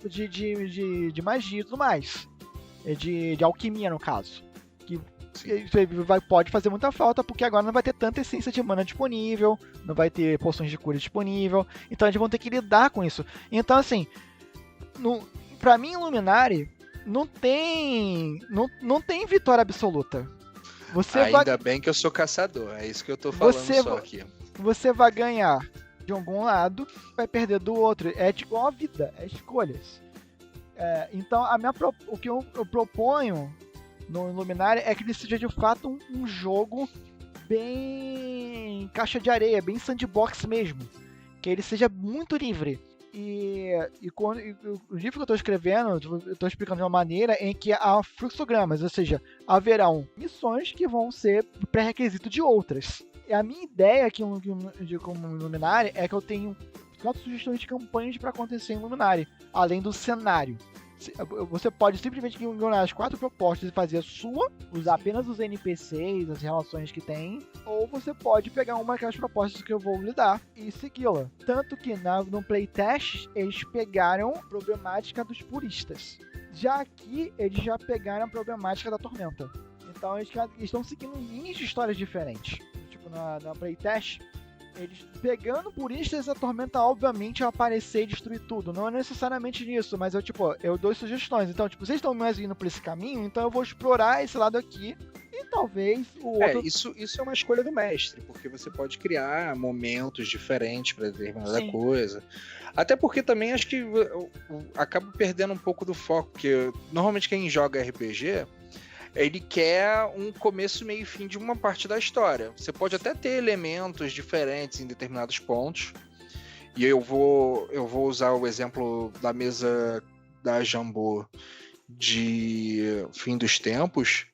de magia e tudo mais, de alquimia no caso, que pode fazer muita falta, porque agora não vai ter tanta essência de mana disponível, não vai ter poções de cura disponível, então eles vão ter que lidar com isso. Então assim, pra mim Luminari não tem vitória absoluta. Ainda bem que eu sou caçador, é isso que eu tô falando aqui. Você vai ganhar de algum lado, vai perder do outro. É igual a vida, é escolhas. Então o que eu proponho no Luminari é que ele seja de fato um jogo bem caixa de areia, bem sandbox mesmo, que ele seja muito livre. E o livro que eu estou escrevendo, eu estou explicando de uma maneira em que há fluxogramas, ou seja, haverão missões que vão ser pré-requisito de outras. E a minha ideia aqui como Luminari é que eu tenho 4 sugestões de campanhas para acontecer em Luminari, além do cenário. Você pode simplesmente ignorar as 4 propostas e fazer a sua, usar apenas os NPCs, as relações que tem, ou você pode pegar uma daquelas propostas que eu vou lhe dar e segui-la. Tanto que no playtest eles pegaram a problemática dos puristas. Já aqui eles já pegaram a problemática da Tormenta. Então eles estão seguindo linhas de histórias diferentes. Tipo na playtest, eles pegando puristas, a Tormenta obviamente vai aparecer e destruir tudo. Não é necessariamente isso, mas eu dou sugestões. Então, vocês estão mais indo por esse caminho, então eu vou explorar esse lado aqui e talvez o outro... Isso é uma escolha do mestre, porque você pode criar momentos diferentes para determinada coisa. Até porque também acho que eu acabo perdendo um pouco do foco, porque normalmente quem joga RPG... ele quer um começo, meio e fim de uma parte da história. Você pode até ter elementos diferentes em determinados pontos. E eu vou usar o exemplo da mesa da Jambô de Fim dos Tempos,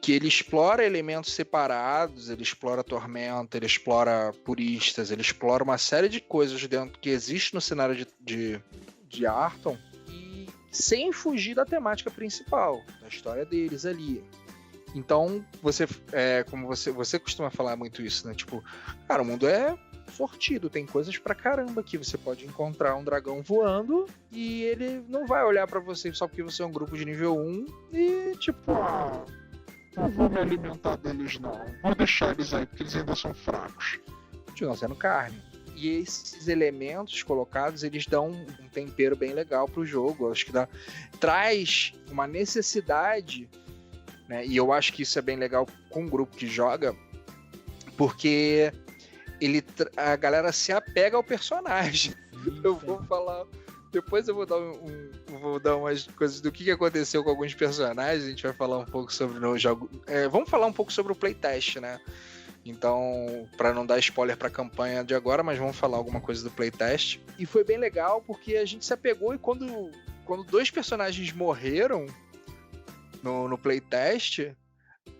que ele explora elementos separados, ele explora Tormenta, ele explora puristas, ele explora uma série de coisas dentro que existe no cenário de Arton, sem fugir da temática principal, da história deles ali. Então, como você costuma falar muito isso, né? Tipo, cara, o mundo é sortido, tem coisas pra caramba aqui. Você pode encontrar um dragão voando e ele não vai olhar pra você só porque você é um grupo de nível 1 e, tipo... não vou me alimentar deles não. Vou deixar eles aí, porque eles ainda são fracos. Continuam sendo carne. E esses elementos colocados, eles dão um tempero bem legal pro jogo. Eu acho que traz uma necessidade, né? E eu acho que isso é bem legal com o grupo que joga, porque a galera se apega ao personagem. Eu vou falar... Depois eu vou dar umas coisas do que aconteceu com alguns personagens. A gente vai falar um pouco sobre o jogo. Vamos falar um pouco sobre o playtest, né? Então, para não dar spoiler pra campanha de agora, mas vamos falar alguma coisa do playtest. E foi bem legal porque a gente se apegou e quando 2 personagens morreram no playtest,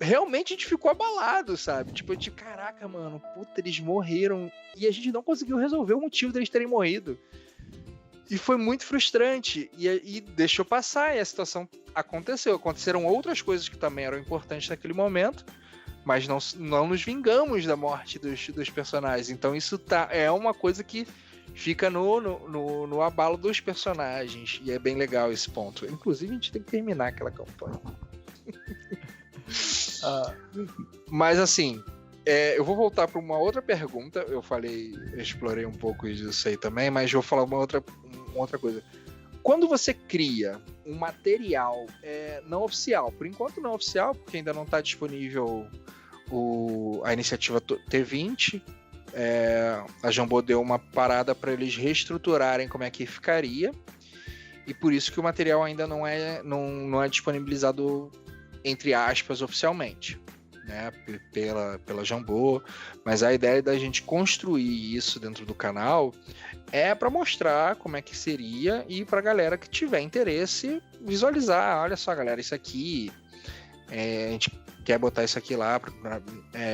realmente a gente ficou abalado, sabe? Tipo, caraca, mano, puta, eles morreram. E a gente não conseguiu resolver o motivo deles terem morrido. E foi muito frustrante. E deixou passar e a situação aconteceu. Aconteceram outras coisas que também eram importantes naquele momento, mas não nos vingamos da morte dos personagens. Então isso é uma coisa que fica no abalo dos personagens. E é bem legal esse ponto. Inclusive, a gente tem que terminar aquela campanha. Mas assim, eu vou voltar para uma outra pergunta. Eu explorei um pouco disso aí também, mas vou falar uma outra coisa. Quando você cria um material não oficial, por enquanto não oficial, porque ainda não está disponível a iniciativa T20, a Jambô deu uma parada para eles reestruturarem como é que ficaria, e por isso que o material ainda não é disponibilizado, entre aspas, oficialmente, né, pela Jambô, mas a ideia da gente construir isso dentro do canal é para mostrar como é que seria e para a galera que tiver interesse visualizar. Olha só, galera, isso aqui, a gente quer botar isso aqui lá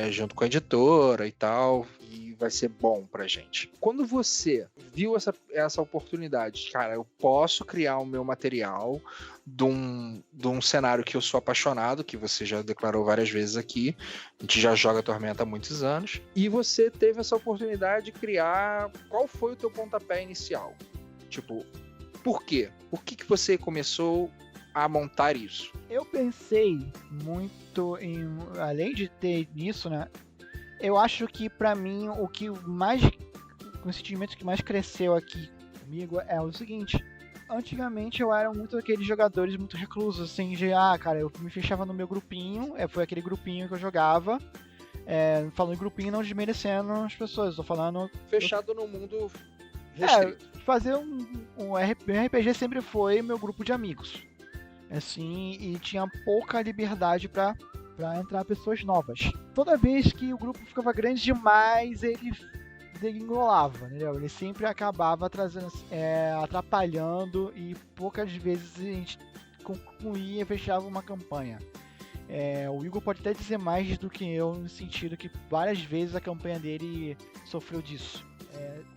junto com a editora e tal, e vai ser bom pra gente. Quando você viu essa oportunidade, cara, eu posso criar o meu material de um cenário que eu sou apaixonado, que você já declarou várias vezes aqui, a gente já joga Tormenta há muitos anos, e você teve essa oportunidade de criar. Qual foi o teu pontapé inicial? Tipo, por quê? Por que você começou a montar isso? Eu pensei muito além de ter isso, né? Eu acho que pra mim o sentimento que mais cresceu aqui comigo é o seguinte: antigamente eu era muito aqueles jogadores muito reclusos, assim, cara, eu me fechava no meu grupinho, foi aquele grupinho que eu jogava, falando em grupinho, não desmerecendo as pessoas, tô falando... Fechado no mundo restrito. Fazer um RPG sempre foi meu grupo de amigos, assim, e tinha pouca liberdade pra entrar pessoas novas. Toda vez que o grupo ficava grande demais, ele degringolava, entendeu? Ele sempre acabava atrapalhando, e poucas vezes a gente concluía e fechava uma campanha. O Igor pode até dizer mais do que eu, no sentido que várias vezes a campanha dele sofreu disso.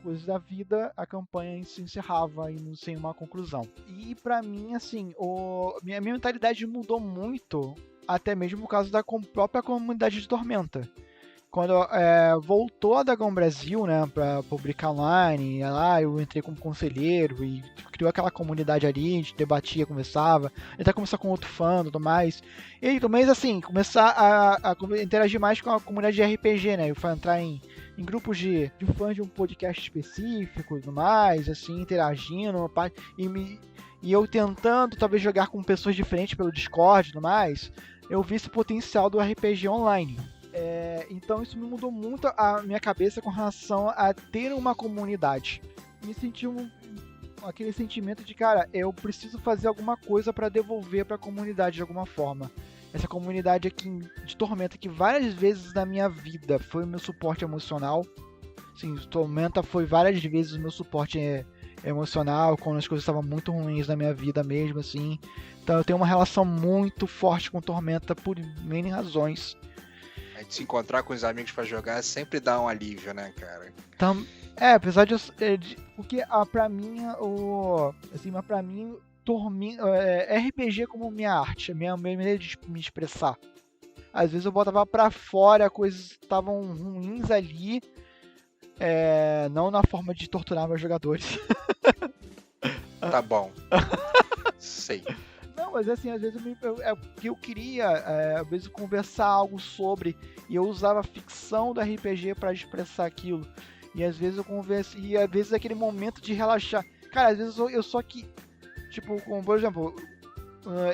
Coisas da vida, a campanha se encerrava sem uma conclusão. E pra mim, assim, minha mentalidade mudou muito, até mesmo por causa da própria comunidade de Tormenta. Quando voltou a Dragão Brasil, né, pra publicar online, lá eu entrei como conselheiro e criou aquela comunidade ali, a gente debatia, conversava, até começar com outro fã e tudo mais. E também, assim, começar a interagir mais com a comunidade de RPG, né, eu entrar em grupos de fãs de um podcast específico e tudo mais, assim, interagindo, e eu tentando talvez jogar com pessoas diferentes pelo Discord e tudo mais, eu vi esse potencial do RPG online. Então isso me mudou muito a minha cabeça com relação a ter uma comunidade. Me senti aquele sentimento de, cara, eu preciso fazer alguma coisa para devolver para a comunidade de alguma forma. Essa comunidade aqui de Tormenta, que várias vezes na minha vida foi o meu suporte emocional. Sim, Tormenta foi várias vezes o meu suporte emocional, quando as coisas estavam muito ruins na minha vida mesmo, assim. Então eu tenho uma relação muito forte com Tormenta por N razões. A gente se encontrar com os amigos pra jogar sempre dá um alívio, né, cara? Então, apesar de... Porque pra mim, pra mim, RPG como minha arte, minha maneira de me expressar. Às vezes eu botava pra fora, coisas estavam ruins ali, não na forma de torturar meus jogadores. Tá bom. Sei. Não, mas assim, às vezes eu queria, às vezes, conversar algo sobre, e eu usava a ficção do RPG pra expressar aquilo. E às vezes eu converso, e às vezes aquele momento de relaxar. Cara, às vezes eu só que, tipo, como, por exemplo,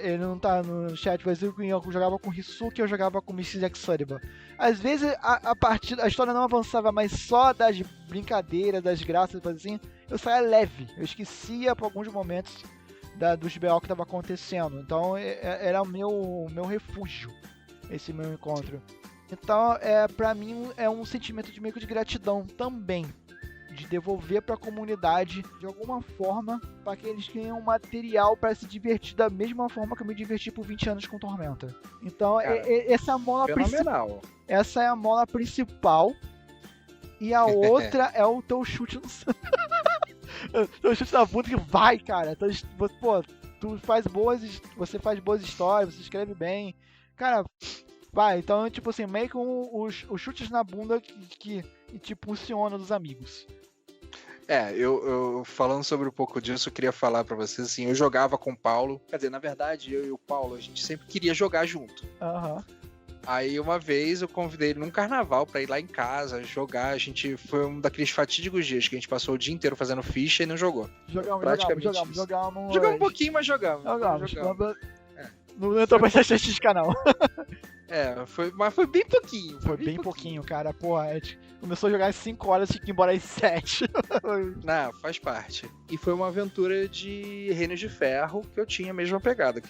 ele não tá no chat, mas eu jogava com Hisuki, eu jogava com Mrs. Excalibur. Às vezes a história não avançava, mas só das brincadeiras, das graças, assim, eu saía leve. Eu esquecia por alguns momentos dos BO que tava acontecendo. Então era o meu refúgio, esse meu encontro. Então, pra mim, é um sentimento de meio que de gratidão também, de devolver pra comunidade de alguma forma, para que eles tenham material para se divertir da mesma forma que eu me diverti por 20 anos com Tormenta. Então, cara, essa é a mola principal. Essa é a mola principal. E a outra é o teu chute no teu chute na bunda que vai, cara. Então, pô, você faz boas histórias, você escreve bem. Cara, vai. Então, tipo assim, meio com os chutes na bunda que te impulsiona dos amigos. Eu falando sobre um pouco disso, eu queria falar pra vocês, assim, eu jogava com o Paulo, quer dizer, na verdade, eu e o Paulo, a gente sempre queria jogar junto. Aham. Aí uma vez eu convidei ele num carnaval pra ir lá em casa jogar, foi um daqueles fatídicos dias que a gente passou o dia inteiro fazendo ficha e não jogou. Jogamos. Jogamos um pouquinho, mas jogamos. Não entrou pra estatística, não. Mas foi bem pouquinho. Foi bem pouquinho, cara. Porra, começou a jogar às 5 horas, tinha que ir embora às 7. Não, faz parte. E foi uma aventura de Reino de Ferro que eu tinha a mesma pegada.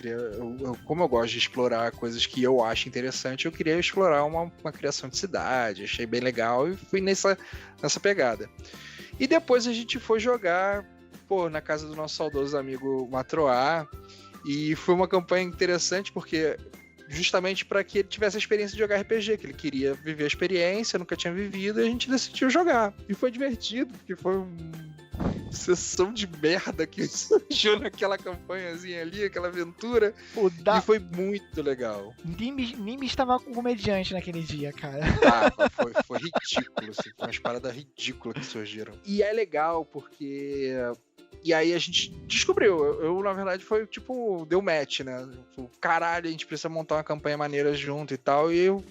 Como eu gosto de explorar coisas que eu acho interessante, eu queria explorar uma criação de cidade. Achei bem legal e fui nessa pegada. E depois a gente foi jogar, na casa do nosso saudoso amigo Matroá. E foi uma campanha interessante porque justamente para que ele tivesse a experiência de jogar RPG, que ele queria viver a experiência, nunca tinha vivido, e a gente decidiu jogar. E foi divertido, porque foi uma sessão de merda que surgiu naquela campanhazinha ali, aquela aventura, e foi muito legal. Nimi estava com comediante naquele dia, cara. Foi ridículo, assim, foi umas paradas ridículas que surgiram. E é legal, porque... E aí a gente descobriu, eu na verdade foi tipo, deu match, né? Caralho, a gente precisa montar uma campanha maneira junto e tal, e eu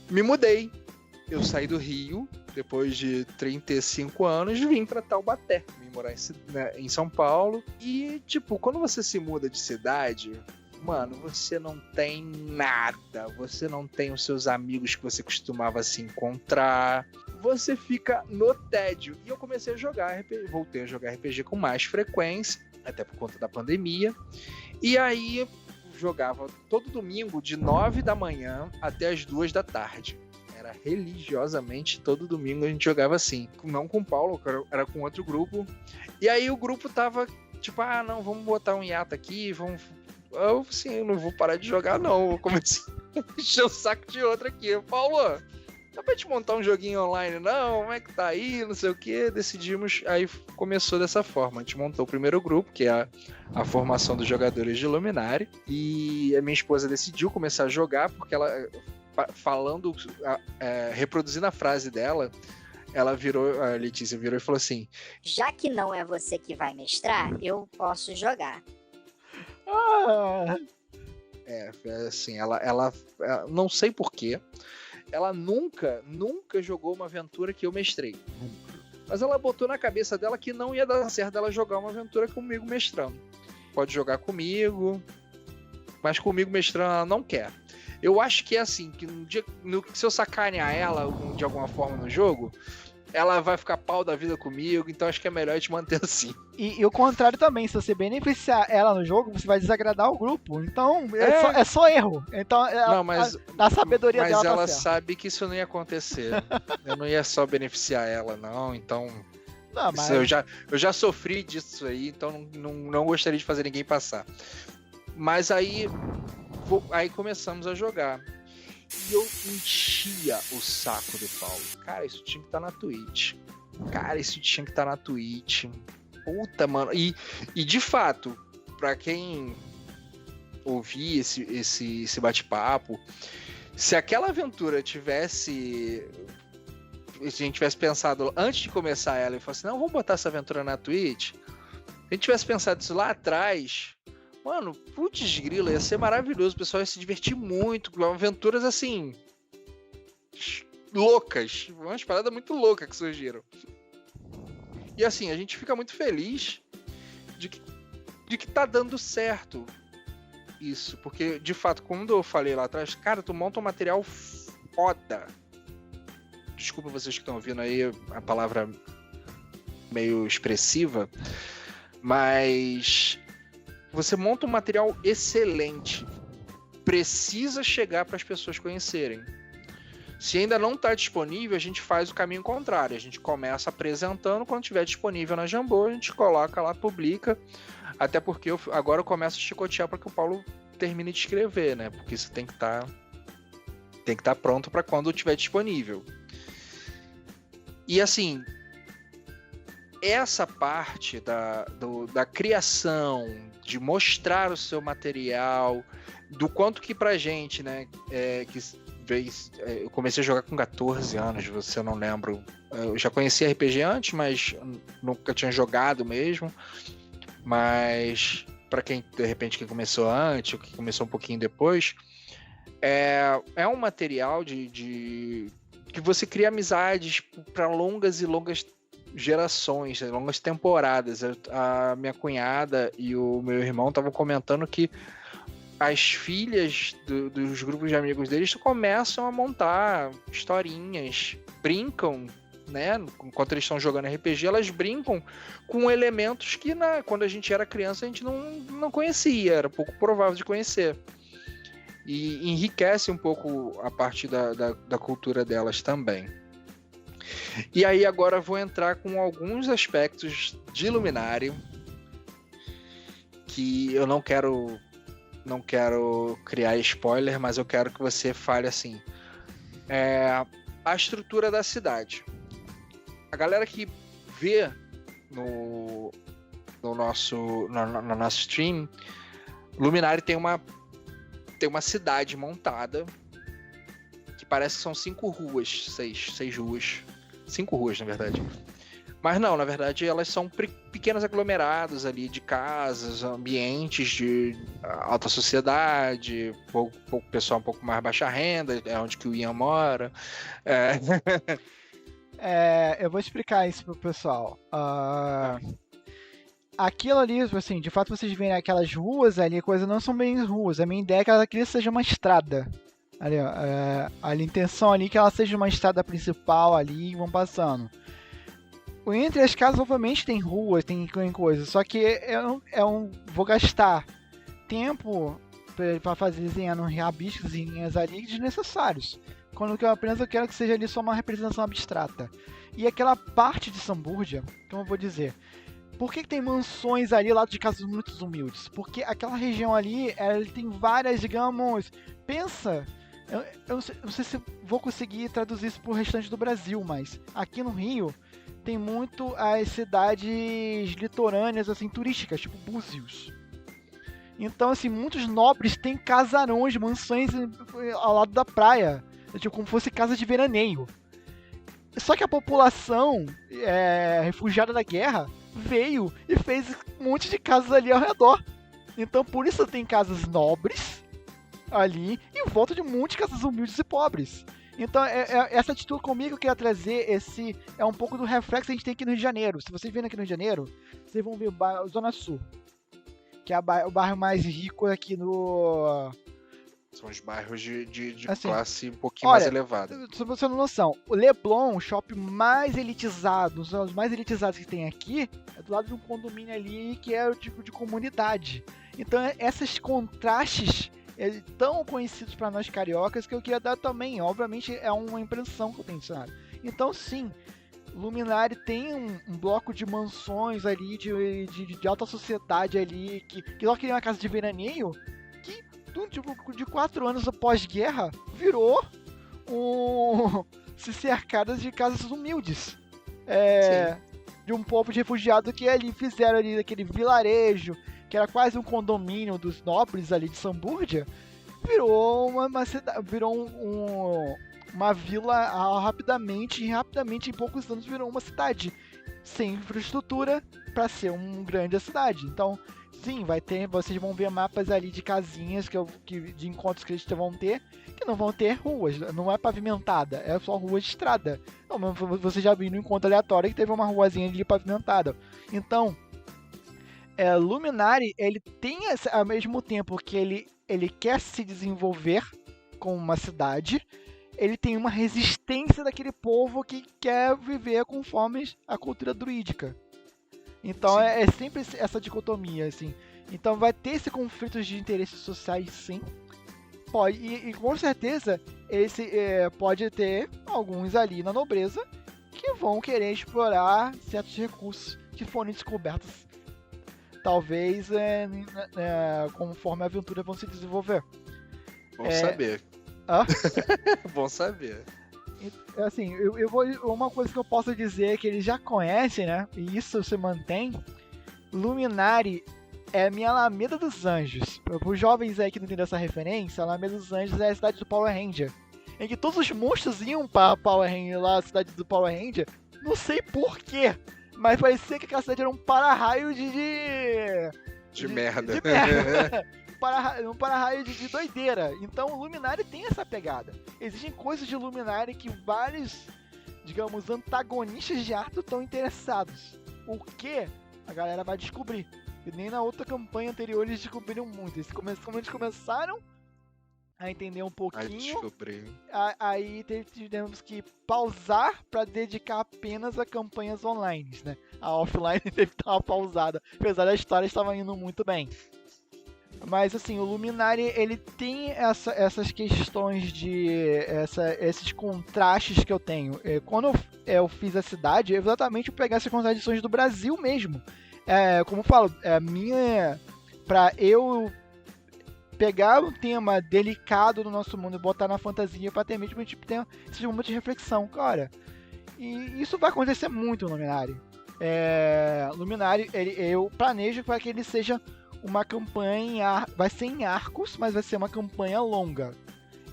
me mudei. Eu saí do Rio, depois de 35 anos, vim pra Taubaté, vim morar em São Paulo. E, tipo, quando você se muda de cidade, mano, você não tem nada, você não tem os seus amigos que você costumava se encontrar, você fica no tédio. E eu comecei a jogar RPG, voltei a jogar RPG com mais frequência, até por conta da pandemia. E aí eu jogava todo domingo de 9 da manhã até as 2 da tarde. Era religiosamente todo domingo a gente jogava assim. Não com o Paulo, era com outro grupo. E aí o grupo tava tipo, não, vamos botar um hiato aqui, vamos... Eu, sim, não vou parar de jogar, não. Eu comecei a encher o saco de outra aqui. Paulo, dá pra gente montar um joguinho online, não? Como é que tá aí? Não sei o que. Decidimos, aí começou dessa forma. A gente montou o primeiro grupo, que é a formação dos jogadores de Luminari. E a minha esposa decidiu começar a jogar, porque ela, reproduzindo a frase dela, a Letícia virou e falou assim: já que não é você que vai mestrar, eu posso jogar. Assim, ela não sei porquê, ela nunca jogou uma aventura que eu mestrei. Mas ela botou na cabeça dela que não ia dar certo ela jogar uma aventura comigo mestrando. Pode jogar comigo, mas comigo mestrando ela não quer. Eu acho que é assim, que se eu sacanear ela de alguma forma no jogo, ela vai ficar pau da vida comigo, então acho que é melhor a gente manter assim. E o contrário também, se você beneficiar ela no jogo, você vai desagradar o grupo. Então, é só erro. Então, a sabedoria dela mas ela tá certa. sabe que isso não ia acontecer. Eu não ia só beneficiar ela, não, então... Não, mas... eu já sofri disso aí, então não gostaria de fazer ninguém passar. Mas aí começamos a jogar. E eu enchia o saco do Paulo. Cara, isso tinha que estar na Twitch. Puta, mano. E de fato, pra quem ouvir esse bate-papo, se aquela aventura tivesse... Se a gente tivesse pensado antes de começar ela e fosse assim, não, vamos botar essa aventura na Twitch. Se a gente tivesse pensado isso lá atrás... Mano, putz grila, ia ser maravilhoso, o pessoal ia se divertir muito, com aventuras assim, loucas, umas paradas muito loucas que surgiram. E assim, a gente fica muito feliz de que tá dando certo isso, porque de fato, quando eu falei lá atrás, cara, tu monta um material foda. Desculpa vocês que estão ouvindo aí a palavra meio expressiva, mas... Você monta um material excelente. Precisa chegar para as pessoas conhecerem. Se ainda não está disponível, a gente faz o caminho contrário. A gente começa apresentando, quando estiver disponível na Jambô, a gente coloca lá, publica. Até porque agora eu começo a chicotear para que o Paulo termine de escrever, né? Porque isso tem que estar pronto para quando estiver disponível. E assim... Essa parte da criação, de mostrar o seu material, do quanto que pra gente, né, que eu comecei a jogar com 14 anos, se eu não lembro. Eu já conhecia RPG antes, mas nunca tinha jogado mesmo. Mas para quem, de repente, quem começou antes, ou que começou um pouquinho depois, é um material que você cria amizades para longas e longas gerações, longas temporadas. A minha cunhada e o meu irmão estavam comentando que as filhas dos grupos de amigos deles começam a montar historinhas, brincam, né? Enquanto eles estão jogando RPG, elas brincam com elementos que quando a gente era criança a gente não conhecia, era pouco provável de conhecer. E enriquece um pouco a parte da cultura delas também. E aí agora eu vou entrar com alguns aspectos de Luminário que eu não quero criar spoiler, mas eu quero que você fale assim. A estrutura da cidade. A galera que vê no nosso stream, Luminário tem uma cidade montada que parece que são 5 ruas, 6 ruas. 5 ruas, na verdade. Mas não, na verdade elas são pequenos aglomerados ali de casas, ambientes de alta sociedade, pouco pessoal um pouco mais baixa renda, é onde que o Ian mora. Eu vou explicar isso pro pessoal. Aquilo ali, assim, de fato vocês veem aquelas ruas ali, coisa não são bem ruas. A minha ideia é que ela seja uma estrada. Ali, ó, a intenção ali é que ela seja uma estrada principal ali e vão passando. Entre as casas, obviamente, tem ruas, tem coisas. Só que vou gastar tempo para fazer desenhando rabiscos e linhas ali desnecessários. Quando eu apenas quero que seja ali só uma representação abstrata. E aquela parte de Sambúrdia, como eu vou dizer, por que tem mansões ali lá de casas muito humildes? Porque aquela região ali, ela tem várias, digamos, pensa... Eu não sei se vou conseguir traduzir isso pro restante do Brasil, mas aqui no Rio tem muito as cidades litorâneas, assim, turísticas, tipo Búzios. Então, assim, muitos nobres têm casarões, mansões ao lado da praia, tipo, como fosse casa de veraneio. Só que a população refugiada da guerra veio e fez um monte de casas ali ao redor. Então, por isso tem casas nobres ali em volta de um monte de casas humildes e pobres. Então, essa atitude comigo que eu queria trazer, é um pouco do reflexo que a gente tem aqui no Rio de Janeiro. Se vocês virem aqui no Rio de Janeiro, vocês vão ver o Zona Sul, que é o bairro mais rico aqui no... São os bairros de assim, classe um pouquinho mais elevada. Se você não noção, o Leblon, o shopping mais elitizado, os mais elitizados que tem aqui, é do lado de um condomínio ali que é o tipo de comunidade. Então, esses contrastes tão conhecidos para nós cariocas que eu queria dar também. Obviamente é uma impressão que eu tenho, sabe? Então sim, Luminário tem um bloco de mansões ali de alta sociedade ali que lá queria uma casa de veraneio que de 4 anos após guerra virou se cercadas de casas humildes de um povo de refugiado que ali fizeram ali daquele vilarejo que era quase um condomínio dos nobres ali de Sambúrdia, virou uma cidade, virou uma vila rapidamente, em poucos anos virou uma cidade sem infraestrutura para ser uma grande cidade. Então, sim, vocês vão ver mapas ali de casinhas de encontros que eles vão ter, que não vão ter ruas, não é pavimentada, é só rua de estrada. Não, você já viu no encontro aleatório que teve uma ruazinha ali pavimentada. Então, Luminary, ele tem ao mesmo tempo que ele quer se desenvolver como uma cidade, ele tem uma resistência daquele povo que quer viver conforme a cultura druídica. Então é sempre essa dicotomia, assim. Então vai ter esse conflito de interesses sociais, sim. Pode, e com certeza pode ter alguns ali na nobreza que vão querer explorar certos recursos que forem descobertos. Talvez conforme a aventura vão se desenvolver. Bom saber. Hã? Bom saber. Assim, uma coisa que eu posso dizer é que eles já conhecem, né? E isso se mantém. Luminary é a minha Alameda dos Anjos. Para os jovens aí que não entendem essa referência, a Alameda dos Anjos é a cidade do Power Ranger. em que todos os monstros iam pra Power Ranger, lá, a cidade do Power Ranger. Não sei porquê, mas parecia que aquela cidade era um para-raio De merda. De merda. Um para-raio de doideira. Então o Luminari tem essa pegada. Existem coisas de Luminari que vários, digamos, antagonistas de Arthur estão interessados. O que a galera vai descobrir. E nem na outra campanha anterior eles descobriram muito. Como eles começaram a entender um Aí pouquinho, descobri. aí tivemos que pausar para dedicar apenas a campanhas online, né? A offline teve que dar uma pausada, apesar da história estava indo muito bem. Mas assim, o Luminari, ele tem essas questões esses contrastes que eu tenho. Quando eu fiz a cidade, exatamente eu pegar essas contradições do Brasil mesmo. Como eu falo, pra eu pegar um tema delicado do nosso mundo e botar na fantasia pra ter mesmo tipo, ter esses momentos de reflexão, cara. E isso vai acontecer muito no Luminari. Luminari, eu planejo para que ele seja uma campanha, vai ser em arcos, mas vai ser uma campanha longa.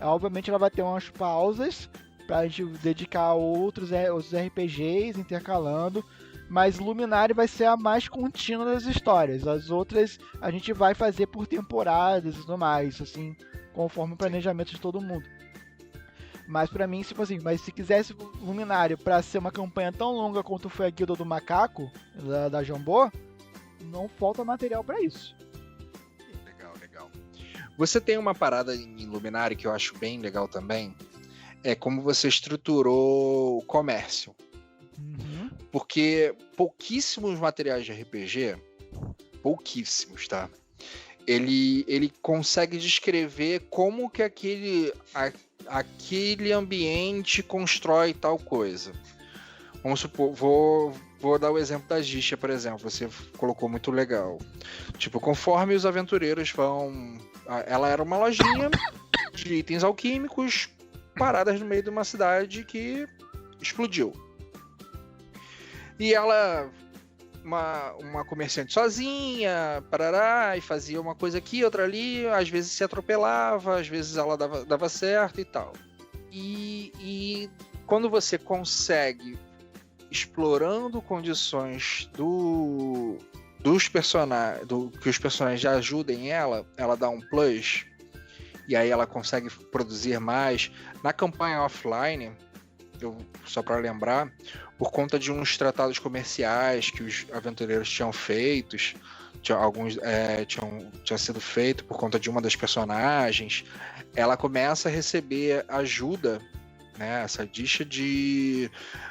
Obviamente ela vai ter umas pausas pra gente dedicar a outros RPGs, intercalando, mas Luminari vai ser a mais contínua das histórias. As outras a gente vai fazer por temporadas e tudo mais, assim, conforme o planejamento de todo mundo. Mas pra mim, tipo assim, mas se quisesse Luminari pra ser uma campanha tão longa quanto foi a Guilda do Macaco, da Jambô, não falta material pra isso. Legal. Você tem uma parada em Luminari que eu acho bem legal também, é como você estruturou o comércio. Uhum. Porque pouquíssimos materiais de RPG, pouquíssimos, tá? Ele consegue descrever como que aquele ambiente constrói tal coisa. Vamos supor, vou dar o exemplo da Gisha, por exemplo. Você colocou muito legal. Tipo, conforme os aventureiros vão... Ela era uma lojinha de itens alquímicos paradas no meio de uma cidade que explodiu. E ela... Uma comerciante sozinha, parará, e fazia uma coisa aqui, outra ali, às vezes se atropelava, às vezes ela dava certo e tal. E quando você consegue, explorando condições dos personagens, que os personagens ajudem ela dá um plus, e aí ela consegue produzir mais. Na campanha offline, só para lembrar, por conta de uns tratados comerciais que os aventureiros tinham feitos, alguns tinham sido feitos por conta de uma das personagens, ela começa a receber ajuda, né, essa dicha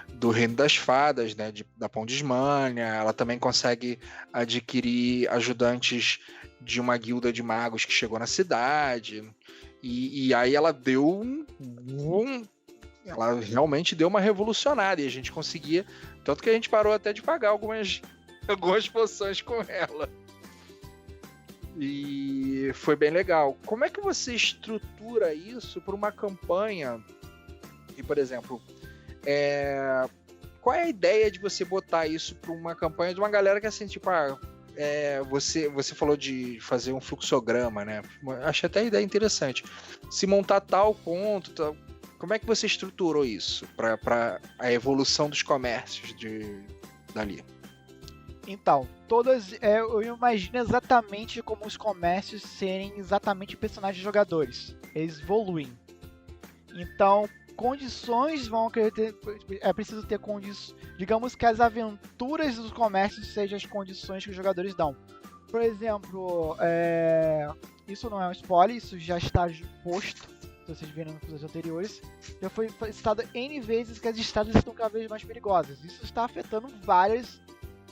do Reino das Fadas, né, da Pondismânia. Ela também consegue adquirir ajudantes de uma guilda de magos que chegou na cidade, e aí ela deu ela realmente deu uma revolucionada, e a gente conseguia, tanto que a gente parou até de pagar algumas poções com ela. E foi bem legal. Como é que você estrutura isso para uma campanha? E, por exemplo, qual é a ideia de você botar isso para uma campanha de uma galera que, assim, tipo, você falou de fazer um fluxograma, né? Achei até a ideia interessante. Se montar tal ponto, tal. Como é que você estruturou isso para a evolução dos comércios dali? Então, eu imagino exatamente como os comércios serem exatamente personagens jogadores. Eles evoluem. Então, condições é preciso ter condições. Digamos que as aventuras dos comércios sejam as condições que os jogadores dão. Por exemplo, isso não é um spoiler, isso já está posto. Se vocês viram nos episódios anteriores, já foi citado N vezes que as estradas estão cada vez mais perigosas. Isso está afetando vários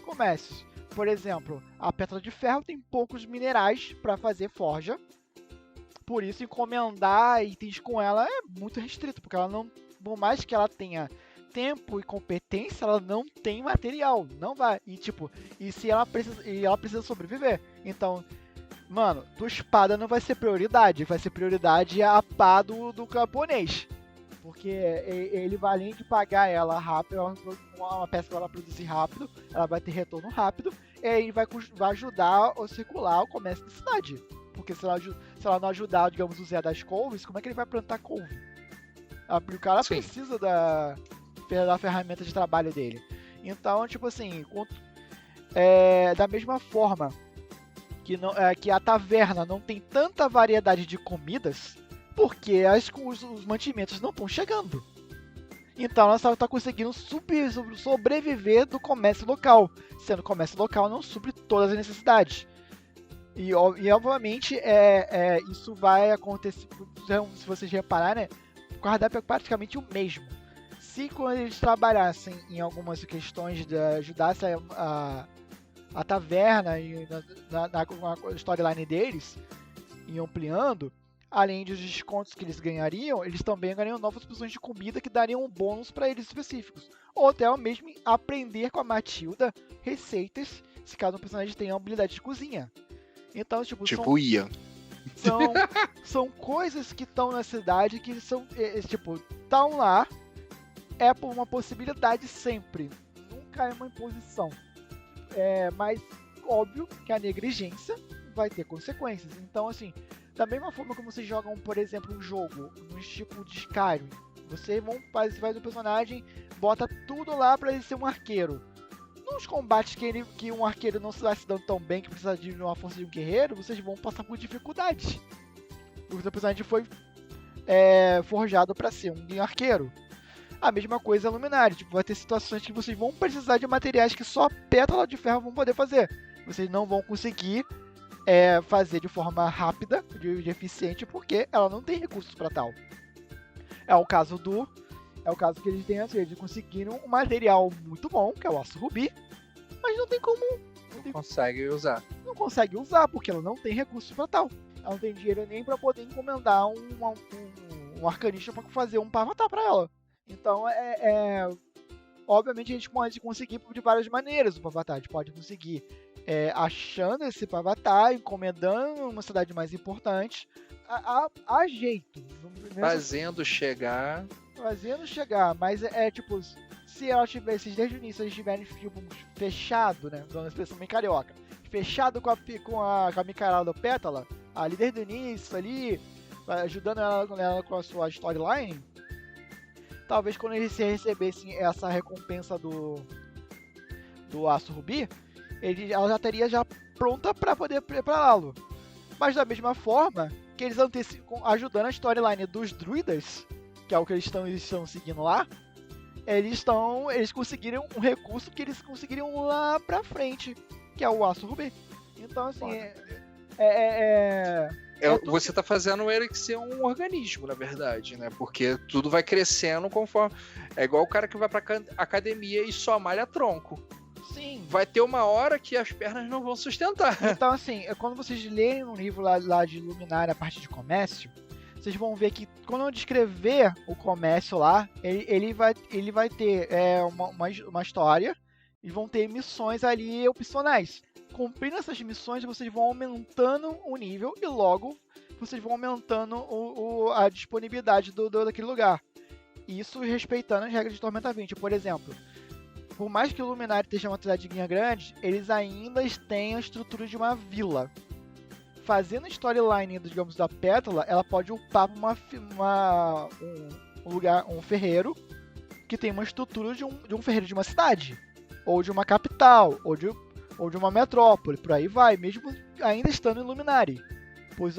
comércios. Por exemplo, a Pedra de Ferro tem poucos minerais para fazer forja. Por isso, encomendar itens com ela é muito restrito, porque ela não, por mais que ela tenha tempo e competência, ela não tem material, não vai. E ela precisa sobreviver. Então, mano, tua espada não vai ser prioridade, vai ser prioridade a pá do camponês. Porque ele vai, além de pagar ela rápido, uma peça que ela produzir rápido, ela vai ter retorno rápido, e aí vai ajudar a circular o comércio da cidade. Porque se ela não ajudar, digamos, o Zé das couves, como é que ele vai plantar couve? O cara Sim. precisa da ferramenta de trabalho dele. Então, tipo assim, da mesma forma que a taverna não tem tanta variedade de comidas, porque os mantimentos não estão chegando. Então ela só está conseguindo sobreviver do comércio local, sendo que o comércio local não supre todas as necessidades. E obviamente isso vai acontecer, se vocês repararem, né, o cardápio é praticamente o mesmo. Se quando eles trabalhassem em algumas questões de ajudassem a taverna e na storyline deles, e ampliando, além dos descontos que eles ganhariam, eles também ganhariam novas opções de comida que dariam um bônus para eles específicos. Ou até mesmo aprender com a Matilda receitas, se caso um personagem tenha habilidade de cozinha. Então, tipo Tipo Ian. São coisas que estão na cidade que são, estão lá, é por uma possibilidade sempre. Nunca é uma imposição. Mas, óbvio que a negligência vai ter consequências. Então, assim, da mesma forma como vocês jogam, por exemplo, um jogo no tipo de Skyrim, você faz um personagem, bota tudo lá pra ele ser um arqueiro. Nos combates que um arqueiro não se dá se dando tão bem, que precisa de uma força de um guerreiro, vocês vão passar por dificuldades. O seu personagem foi forjado pra ser um arqueiro. A mesma coisa é Luminária. Tipo, vai ter situações que vocês vão precisar de materiais que só Pétala de Ferro vão poder fazer. Vocês não vão conseguir fazer de forma rápida, de eficiente, porque ela não tem recursos para tal. É o caso que eles têm, eles conseguiram um material muito bom, que é o aço rubi, mas não tem como. Não consegue usar. Não consegue usar, porque ela não tem recursos para tal. Ela não tem dinheiro nem para poder encomendar um arcanista para fazer um Pavatar para ela. Então, obviamente, a gente pode conseguir de várias maneiras o Pavatar. A gente pode conseguir achando esse Pavatar, encomendando uma cidade mais importante, a jeito. Fazendo chegar, mas tipo, se ela tivesse, desde o início, eles tiverem tipo, fechado, né, dando uma expressão bem carioca, fechado com a Micarada Pétala, ali desde o início, ali, ajudando ela com a sua storyline, talvez quando eles recebessem essa recompensa do Aço Rubi, ela já estaria pronta para poder prepará-lo. Mas da mesma forma que eles ajudando a storyline dos druidas, que é o que eles estão seguindo lá, eles conseguiram um recurso que eles conseguiriam lá pra frente, que é o Aço Rubi. Então, assim, você tá fazendo ele ser um organismo, na verdade, né? Porque tudo vai crescendo conforme... É igual o cara que vai pra academia e só malha tronco. Sim. Vai ter uma hora que as pernas não vão sustentar. Então, assim, quando vocês lerem um livro lá de Luminária, a parte de comércio, vocês vão ver que quando eu descrever o comércio lá, ele vai ter uma história e vão ter missões ali opcionais. Cumprindo essas missões, vocês vão aumentando o nível e logo vocês vão aumentando a disponibilidade daquele lugar. Isso respeitando as regras de Tormenta 20. Por exemplo, por mais que o Luminário esteja uma cidadezinha grande, eles ainda têm a estrutura de uma vila. Fazendo a storyline, digamos, da Pétala, ela pode upar um ferreiro que tem uma estrutura de um ferreiro de uma cidade, ou de uma capital, ou de uma metrópole, por aí vai, mesmo ainda estando em Luminari. Pois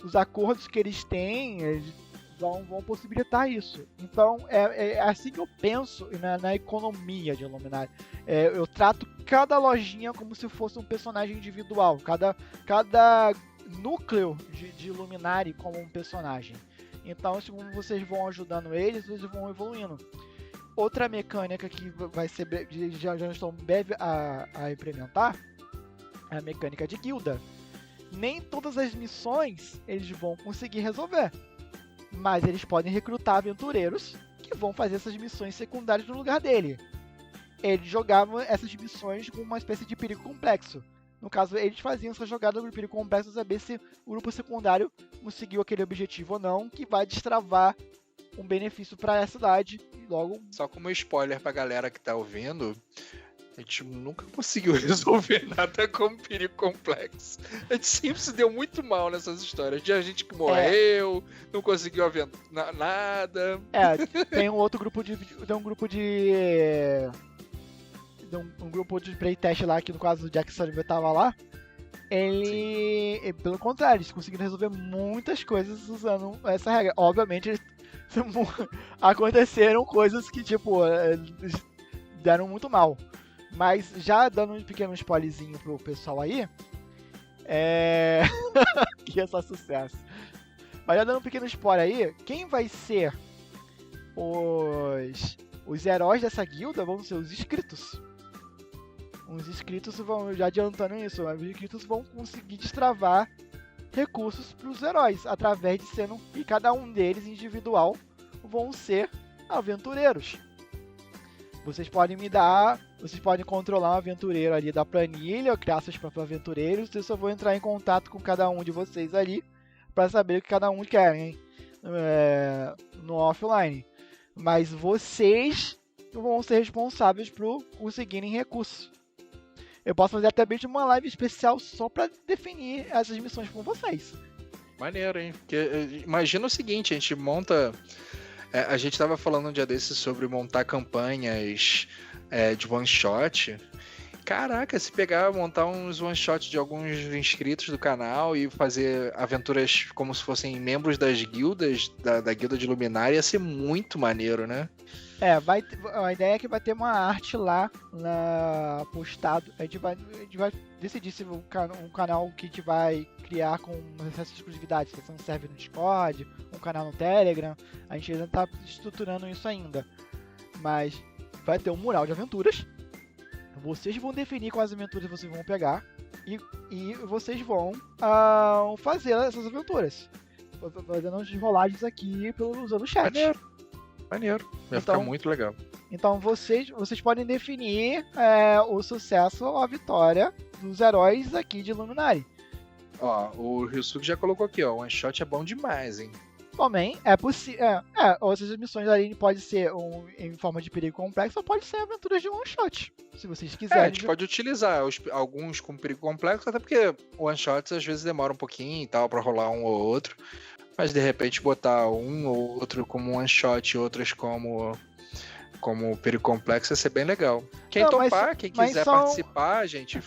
os acordos que eles têm, eles vão possibilitar isso. Então, é assim que eu penso na economia de Luminari. Eu trato cada lojinha como se fosse um personagem individual, cada núcleo de Luminari como um personagem. Então, se vocês vão ajudando eles vão evoluindo. Outra mecânica que vai ser já estão breve a implementar é a mecânica de guilda. Nem todas as missões eles vão conseguir resolver, mas eles podem recrutar aventureiros que vão fazer essas missões secundárias no lugar dele. Eles jogavam essas missões com uma espécie de perigo complexo. No caso, eles faziam essa jogada do perigo complexo para saber se o grupo secundário conseguiu aquele objetivo ou não, que vai destravar um benefício para a cidade e logo... Só como spoiler pra galera que tá ouvindo, A gente nunca conseguiu resolver nada com perigo complexo. A gente sempre se deu muito mal nessas histórias. Tinha gente que morreu, não conseguiu nada. Tem um outro grupo de. Tem um grupo de. Um grupo de playtest lá, que no caso o Jack Sullivan tava lá. Pelo contrário, eles conseguiram resolver muitas coisas usando essa regra. Obviamente, aconteceram coisas que, tipo, deram muito mal. Mas já dando um pequeno spoilerzinho pro pessoal aí, que é só sucesso. Mas já dando um pequeno spoiler aí, quem vai ser os heróis dessa guilda vão ser os inscritos. Os inscritos vão, já adiantando isso, os inscritos vão conseguir destravar recursos para os heróis, através de sendo, e cada um deles individual vão ser aventureiros. Vocês podem controlar um aventureiro ali da planilha, criar seus próprios aventureiros, eu só vou entrar em contato com cada um de vocês ali, para saber o que cada um quer, hein? No offline. Mas vocês vão ser responsáveis por conseguirem recursos. Eu posso fazer até mesmo uma live especial só pra definir essas missões com vocês. Maneiro, hein? Porque, imagina o seguinte, a gente monta... a gente tava falando um dia desses sobre montar campanhas de one-shot. Caraca, se montar uns one-shot de alguns inscritos do canal e fazer aventuras como se fossem membros das guildas, da guilda de Luminária, ia ser muito maneiro, né? A ideia é que vai ter uma arte lá postado. A gente vai decidir se um canal que a gente vai criar com essas exclusividades, se um serve no Discord, um canal no Telegram. A gente ainda está estruturando isso ainda. Mas vai ter um mural de aventuras. Vocês vão definir quais aventuras vocês vão pegar e vocês vão fazer essas aventuras. Fazendo as rolagens aqui usando o chat. Maneiro. Vai ficar muito legal. Então vocês podem definir o sucesso ou a vitória dos heróis aqui de Luminari. Ó, o Ryusuke já colocou aqui, ó. One shot é bom demais, hein? Também é possível. Essas missões ali pode ser em forma de perigo complexo ou pode ser aventuras de one shot. Se vocês quiserem. A gente pode utilizar alguns com perigo complexo, até porque one shots às vezes demora um pouquinho e tal pra rolar um ou outro. Mas de repente botar um ou outro como one shot e outros como perigo complexo ia ser bem legal. Quem topar, quem quiser participar, gente,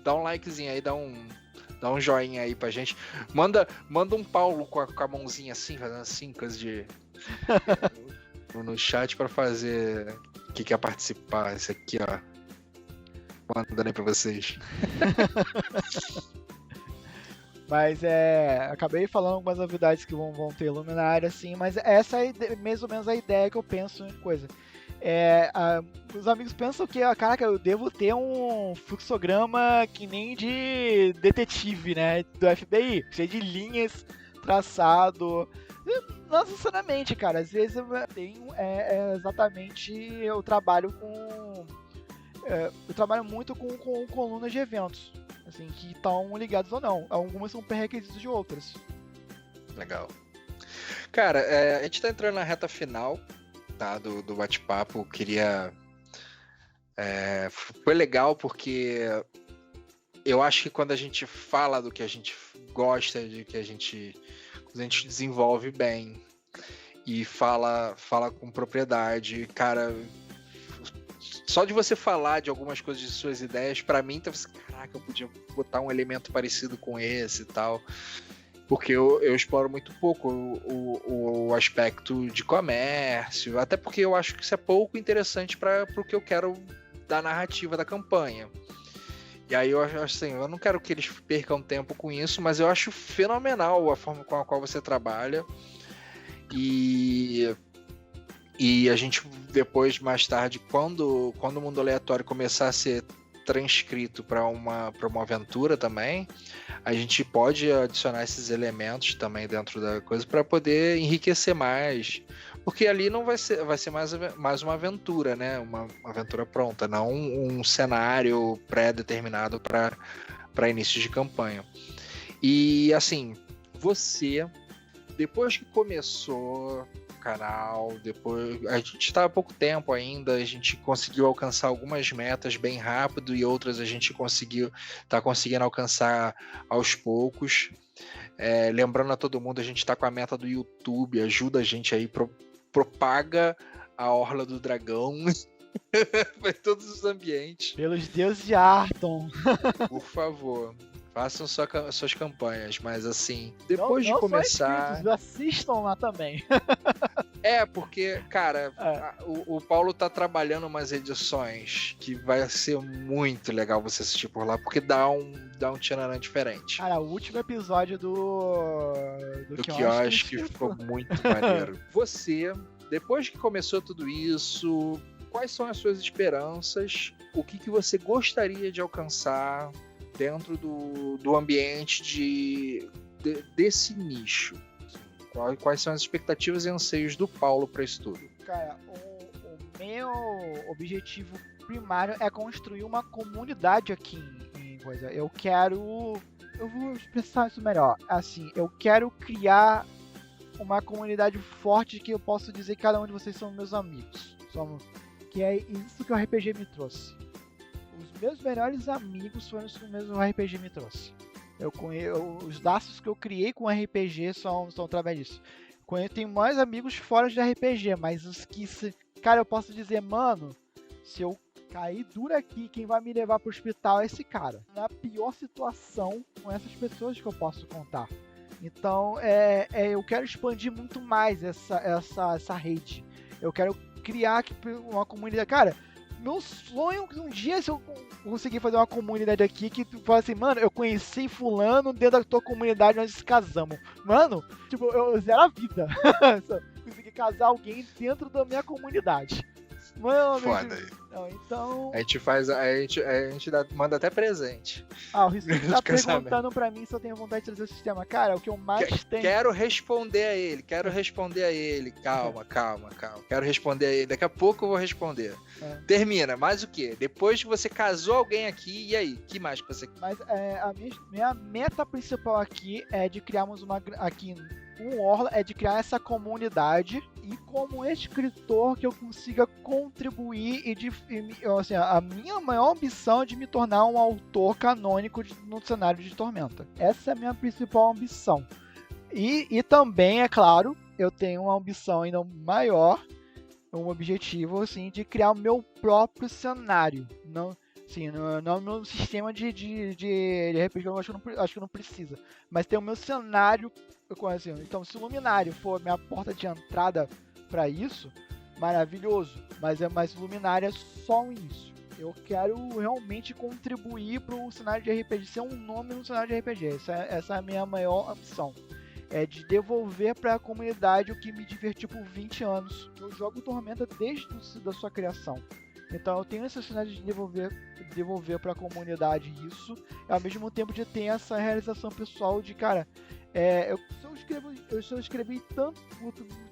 dá um likezinho aí, dá um joinha aí pra gente. Manda um Paulo com a mãozinha assim, fazendo assim, coisa de... no chat pra fazer... que quer participar. Esse aqui, ó. Mandando aí pra vocês. Mas acabei falando algumas novidades que vão ter Luminária, assim, mas essa é mais ou menos a ideia que eu penso em coisa. Os amigos pensam que, caraca, eu devo ter um fluxograma que nem de detetive, né, do FBI, cheio de linhas, traçado. Não necessariamente, cara, às vezes eu tenho exatamente, eu trabalho muito com colunas de eventos, assim, que estão ligados ou não. Algumas são pré-requisitos de outras. Legal. Cara, a gente tá entrando na reta final, tá, do bate-papo. Queria... foi legal porque eu acho que quando a gente fala do que a gente gosta, de que a gente desenvolve bem e fala com propriedade, cara... Só de você falar de algumas coisas de suas ideias, pra mim, tá assim, caraca, eu podia botar um elemento parecido com esse e tal. Porque eu exploro muito pouco o aspecto de comércio, até porque eu acho que isso é pouco interessante para o que eu quero da narrativa da campanha. E aí eu acho assim, eu não quero que eles percam tempo com isso, mas eu acho fenomenal a forma com a qual você trabalha. E a gente depois, mais tarde, quando o Mundo Aleatório começar a ser transcrito para uma aventura também, a gente pode adicionar esses elementos também dentro da coisa para poder enriquecer mais. Porque ali não vai ser mais uma aventura, né? Uma aventura pronta, não um cenário pré-determinado para início de campanha. E assim, você, depois que começou canal. Depois, a gente está há pouco tempo ainda, a gente conseguiu alcançar algumas metas bem rápido e outras a gente tá conseguindo alcançar aos poucos. Lembrando a todo mundo, a gente está com a meta do YouTube, ajuda a gente aí, propaga a Orla do Dragão para todos os ambientes. Pelos deuses de Arton. Por favor, façam suas campanhas, mas assim, depois não de começar... Só inscritos, assistam lá também. Porque, cara, o Paulo tá trabalhando umas edições que vai ser muito legal você assistir por lá, porque dá um tchananã diferente. Cara, o último episódio do quiosque ficou muito maneiro. Você, depois que começou tudo isso, quais são as suas esperanças? O que você gostaria de alcançar dentro do ambiente desse nicho? Quais são as expectativas e anseios do Paulo para isso tudo? Cara, o meu objetivo primário é construir uma comunidade aqui em coisa. Eu vou expressar isso melhor. Assim, eu quero criar uma comunidade forte que eu posso dizer que cada um de vocês são meus amigos. Que é isso que o RPG me trouxe. Os meus melhores amigos foram os que o mesmo RPG me trouxe. Os laços que eu criei com RPG são através disso. Eu tenho mais amigos fora de RPG, mas os que... Cara, eu posso dizer, mano, se eu cair duro aqui, quem vai me levar pro hospital é esse cara. Na pior situação, com essas pessoas que eu posso contar. Então, eu quero expandir muito mais essa rede. Eu quero criar uma comunidade. Cara, meu sonho é que um dia, se eu conseguir fazer uma comunidade aqui, que tu fala assim, mano, eu conheci fulano dentro da tua comunidade, nós nos casamos. Mano, tipo, eu zero a vida. Consegui casar alguém dentro da minha comunidade. Mano, foda aí. Então... A gente manda até presente. O Rissuti tá perguntando pra mim se eu tenho vontade de trazer o sistema. Cara, o que eu mais tenho... Quero responder a ele. Calma. Quero responder a ele. Daqui a pouco eu vou responder. Termina. Mas o quê? Depois que você casou alguém aqui, e aí? Que mais que você... Mas a minha meta principal aqui é de criarmos aqui com Orla, é de criar essa comunidade e como escritor que eu consiga contribuir assim, a minha maior ambição é de me tornar um autor canônico no cenário de Tormenta. Essa é a minha principal ambição. E também, é claro, eu tenho uma ambição ainda maior, um objetivo assim, de criar o meu próprio cenário. Não no sistema de RPG eu acho que não precisa. Mas tem o meu cenário. Assim, então, se o Luminário for minha porta de entrada para isso, maravilhoso. Mas o Luminário é só um início. Eu quero realmente contribuir para o cenário de RPG, ser um nome no cenário de RPG. Essa é a minha maior ambição. É de devolver para a comunidade o que me divertiu por 20 anos. Eu jogo Tormenta desde da sua criação. Então eu tenho essa necessidade de devolver para a comunidade isso, ao mesmo tempo de ter essa realização pessoal de, cara, se eu escrevi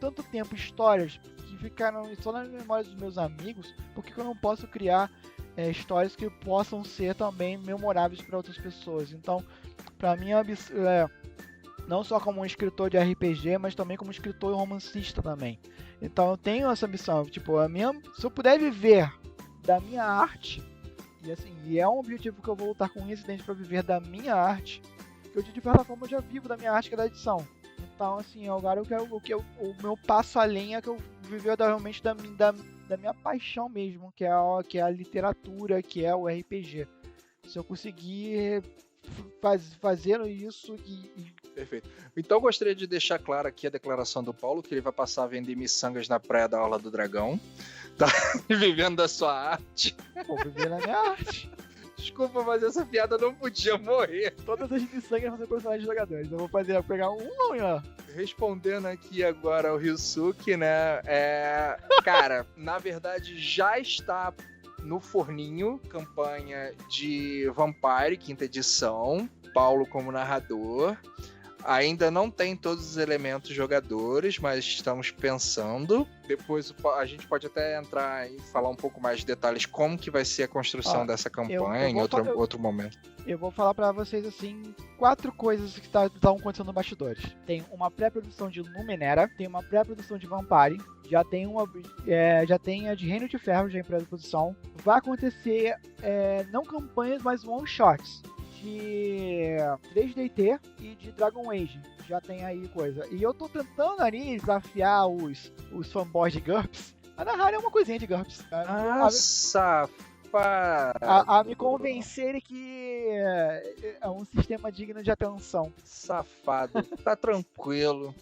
tanto tempo histórias que ficaram só nas memórias dos meus amigos, por que eu não posso criar histórias que possam ser também memoráveis para outras pessoas? Então, para mim, não só como um escritor de RPG, mas também como escritor e romancista também. Então eu tenho essa ambição, tipo, se eu puder viver da minha arte, e é um objetivo que eu vou lutar com o Incidente para viver da minha arte, que eu de certa forma eu já vivo da minha arte, que é da edição. Então, assim, agora eu quero o meu passo além é que eu viver realmente da minha paixão mesmo, que é a literatura, que é o RPG. Se eu conseguir fazer isso Perfeito. Então eu gostaria de deixar claro aqui a declaração do Paulo, que ele vai passar a vender miçangas na praia da Orla do Dragão. Tá vivendo da sua arte. Vou viver na minha arte. Desculpa, mas essa piada não podia morrer. Todas as miçangas vão ser personagens de jogadores. Eu vou pegar um, ó. Respondendo aqui agora ao Ryusuke, né? Cara, na verdade já está no forninho, campanha de Vampire, 5ª edição. Paulo como narrador. Ainda não tem todos os elementos jogadores, mas estamos pensando. Depois a gente pode até entrar e falar um pouco mais de detalhes como que vai ser a construção dessa campanha em outro momento. Eu vou falar pra vocês, assim, 4 coisas que estão acontecendo nos bastidores. Tem uma pré-produção de Numenera, tem uma pré-produção de Vampire, já tem a de Reino de Ferro já em pré-produção. Vai acontecer, não campanhas, mas one-shots de 3DT e de Dragon Age. Já tem aí coisa. E eu tô tentando ali desafiar os fanboys de GURPS a narrarem uma coisinha de GURPS. A me convencerem que é um sistema digno de atenção. Safado. Tá tranquilo.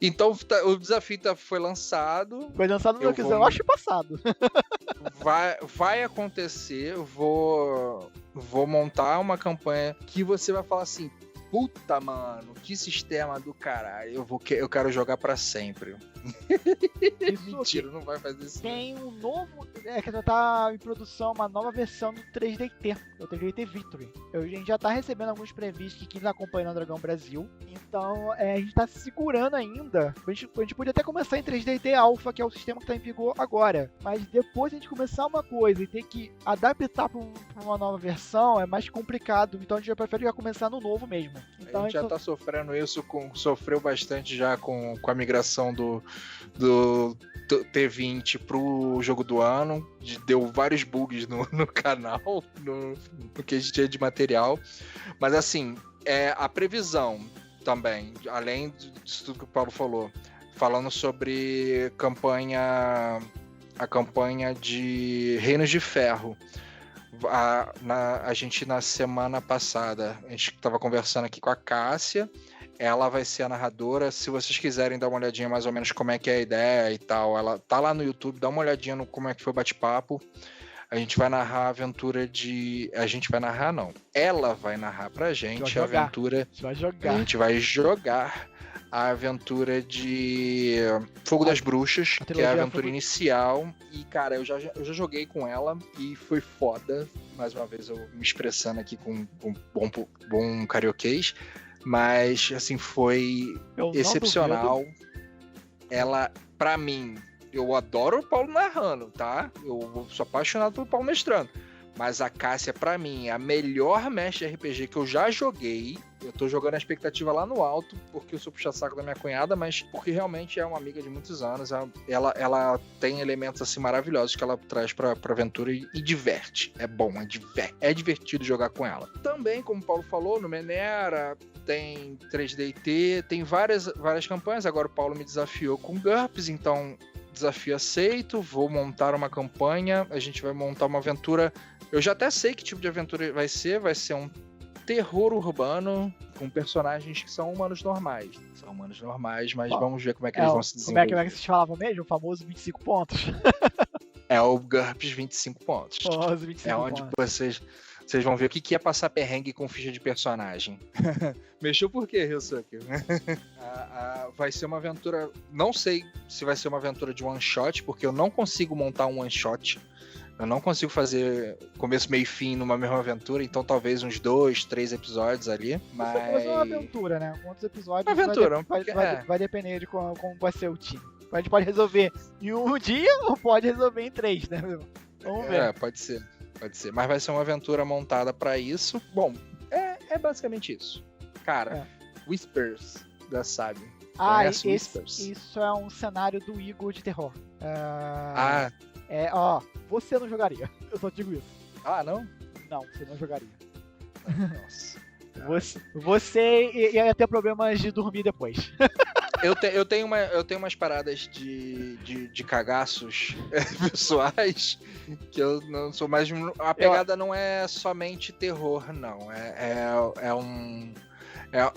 Então o desafio foi lançado. Foi lançado no episódio, eu acho, passado. Vai acontecer. Vou montar uma campanha que você vai falar assim: puta, mano, que sistema do caralho. Eu quero jogar pra sempre. Mentira, não vai fazer isso. Tem um novo. Que já tá em produção uma nova versão do 3DT, o 3DT Victory. A gente já tá recebendo alguns previews que quem tá acompanhando o Dragão Brasil. Então a gente tá se segurando ainda. A gente podia até começar em 3DT Alpha, que é o sistema que tá em vigor agora. Mas depois a gente começar uma coisa e ter que adaptar pra uma nova versão é mais complicado. Então a gente já prefere já começar no novo mesmo. Então, a gente já tá sofrendo isso, sofreu bastante já com a migração do T20 pro jogo do ano. Deu vários bugs no canal, no que a gente tinha de material. Mas assim, a previsão também, além disso tudo que o Paulo falou, falando sobre a campanha de Reinos de Ferro. A gente, na semana passada, a gente estava conversando aqui com a Cássia. Ela vai ser a narradora. Se vocês quiserem dar uma olhadinha mais ou menos como é que é a ideia e tal, ela tá lá no YouTube, dá uma olhadinha no como é que foi o bate-papo. A gente vai narrar a aventura de... A gente vai narrar, não. Ela vai narrar pra gente a aventura... A gente vai jogar a aventura de Fogo das Bruxas, que é a aventura inicial. E, cara, eu já joguei com ela e foi foda. Mais uma vez, eu me expressando aqui com bom carioquês. Mas, assim, foi excepcional. Ela, pra mim, eu adoro o Paulo narrando, tá? Eu sou apaixonado pelo Paulo mestrando. Mas a Cássia, pra mim, é a melhor mestre RPG que eu já joguei. Eu tô jogando a expectativa lá no alto, porque eu sou puxa-saco da minha cunhada, mas porque realmente é uma amiga de muitos anos. Ela tem elementos assim maravilhosos que ela traz pra aventura e diverte. É bom, é divertido jogar com ela. Também, como o Paulo falou, no Menera tem 3DT, tem várias campanhas. Agora o Paulo me desafiou com GURPS, então desafio aceito. Vou montar uma campanha, a gente vai montar uma aventura. Eu já até sei que tipo de aventura vai ser um terror urbano com personagens que são humanos normais. São humanos normais, mas vamos ver como é que eles vão se desenvolver. Como é que vocês falavam mesmo? O famoso 25 pontos. É o GURPS 25 pontos. Famoso 25 onde pontos. vocês vão ver o que é passar perrengue com ficha de personagem. Mexeu por quê, Ryusuke? Vai ser uma aventura... Não sei se vai ser uma aventura de one shot, porque eu não consigo montar um one shot. Eu não consigo fazer começo, meio e fim numa mesma aventura, então talvez uns 2, 3 episódios ali, mas... É uma aventura, né? Quantos episódios vai depender de como vai ser o time. A gente pode resolver em um dia ou pode resolver em 3, né? Vamos ver. Pode ser. Mas vai ser uma aventura montada pra isso. Bom, é basicamente isso. Cara, Whispers da Sabe. Isso é um cenário do Igor de terror. Você não jogaria. Eu só digo isso. Não? Não, você não jogaria. Nossa. Você ia ter problemas de dormir depois. Eu tenho umas paradas de cagaços pessoais que eu não sou mais... A pegada não é somente terror, não.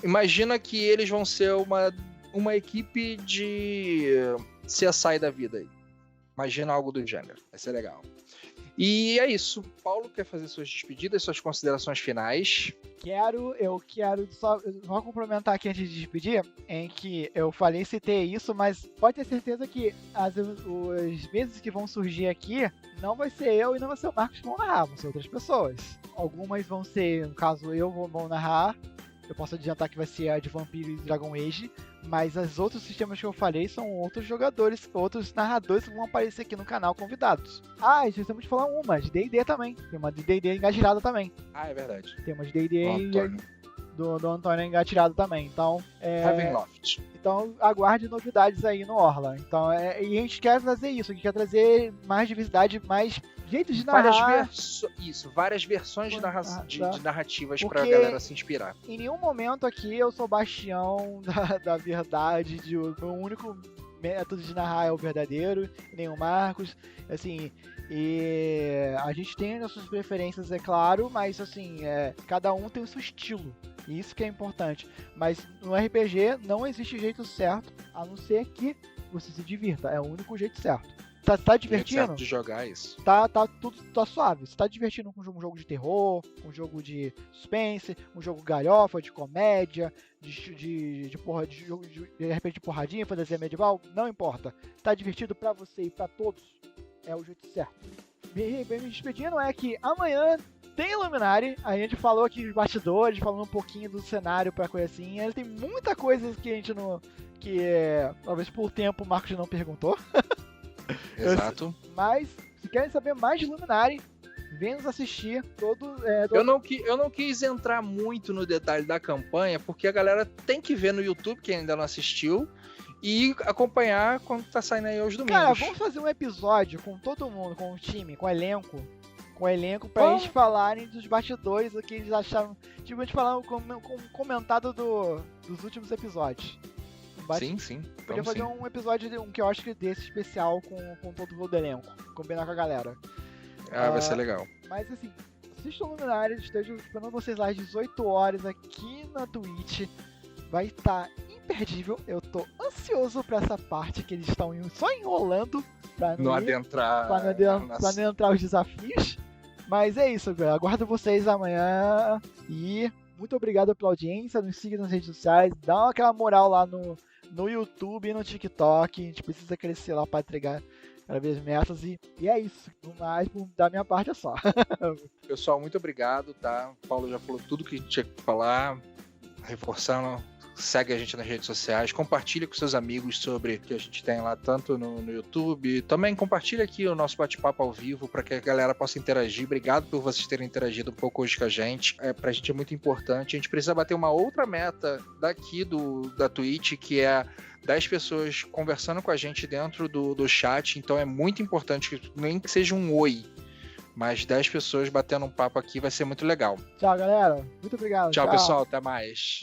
Imagina que eles vão ser uma equipe de CSI da vida aí. Imagina algo do gênero. Vai ser legal. E é isso. Paulo quer fazer suas despedidas, suas considerações finais. Eu quero só complementar aqui antes de despedir, em que eu citei isso, mas pode ter certeza que os meses que vão surgir aqui, não vai ser eu e não vai ser o Marcos que vão narrar, vão ser outras pessoas. Algumas vão ser, no caso eu vou narrar, eu posso adiantar que vai ser a de Vampiro e Dragon Age, mas os outros sistemas que eu falei são outros jogadores, outros narradores que vão aparecer aqui no canal convidados. Ah, esquecemos de falar uma, de D&D também. Tem uma de D&D engatilhada também. Ah, é verdade. Tem uma de D&D Antônio. do Antônio engatilhado também. Então, Ravenloft. então aguarde novidades aí no Orla. Então, e a gente quer trazer isso, a gente quer trazer mais diversidade, mais jeitos de narrar. Várias versões de narrativas pra Porque galera se inspirar. Em nenhum momento aqui eu sou bastião da verdade, o meu único método de narrar é o verdadeiro, nem o Marcos, assim, e a gente tem as suas preferências, é claro, mas assim, cada um tem o seu estilo, e isso que é importante. Mas no RPG não existe jeito certo, a não ser que você se divirta, é o único jeito certo. Tá divertindo? Certo de jogar isso. Tudo tá suave. Você tá divertindo com um jogo de terror, um jogo de suspense, um jogo galhofa, de comédia, de repente de porradinha, fantasia medieval, não importa. Tá divertido pra você e pra todos, é o jeito certo. Me despedindo é que amanhã tem Illuminati, a gente falou aqui os bastidores, falando um pouquinho do cenário pra coisa assim. Tem muita coisa que a gente não... talvez por tempo o Marcos não perguntou. Exato. Mas, se querem saber mais de Illuminati, vem nos assistir Eu não quis entrar muito no detalhe da campanha, porque a galera tem que ver no YouTube, quem ainda não assistiu, e acompanhar quando tá saindo aí aos domingos. Cara, vamos fazer um episódio com todo mundo, com o time, com o elenco pra eles falarem dos bastidores, o que eles acharam. Tipo, a gente falar com comentado dos últimos episódios. Sim. Podia fazer um episódio, um quiosque desse especial com todo o elenco. Combinar com a galera. Vai ser legal. Mas assim, assistam o Luminário, esteja esperando vocês lá às 18 horas aqui na Twitch. Vai estar imperdível. Eu tô ansioso pra essa parte que eles estão só enrolando pra não adentrar os desafios. Mas é isso, galera. Aguardo vocês amanhã. E muito obrigado pela audiência. Nos siga nas redes sociais. Dá aquela moral lá no YouTube e no TikTok. A gente precisa crescer lá para entregar cada vez metas. E é isso. Mas da minha parte é só. Pessoal, muito obrigado, tá? O Paulo já falou tudo que tinha que falar. Reforçando, segue a gente nas redes sociais, compartilha com seus amigos sobre o que a gente tem lá, tanto no YouTube. Também compartilha aqui o nosso bate-papo ao vivo para que a galera possa interagir. Obrigado por vocês terem interagido um pouco hoje com a gente. Pra gente é muito importante. A gente precisa bater uma outra meta daqui da Twitch, que é 10 pessoas conversando com a gente dentro do chat. Então é muito importante que nem que seja um oi, mas 10 pessoas batendo um papo aqui vai ser muito legal. Tchau, galera. Muito obrigado. Tchau, pessoal. Até mais.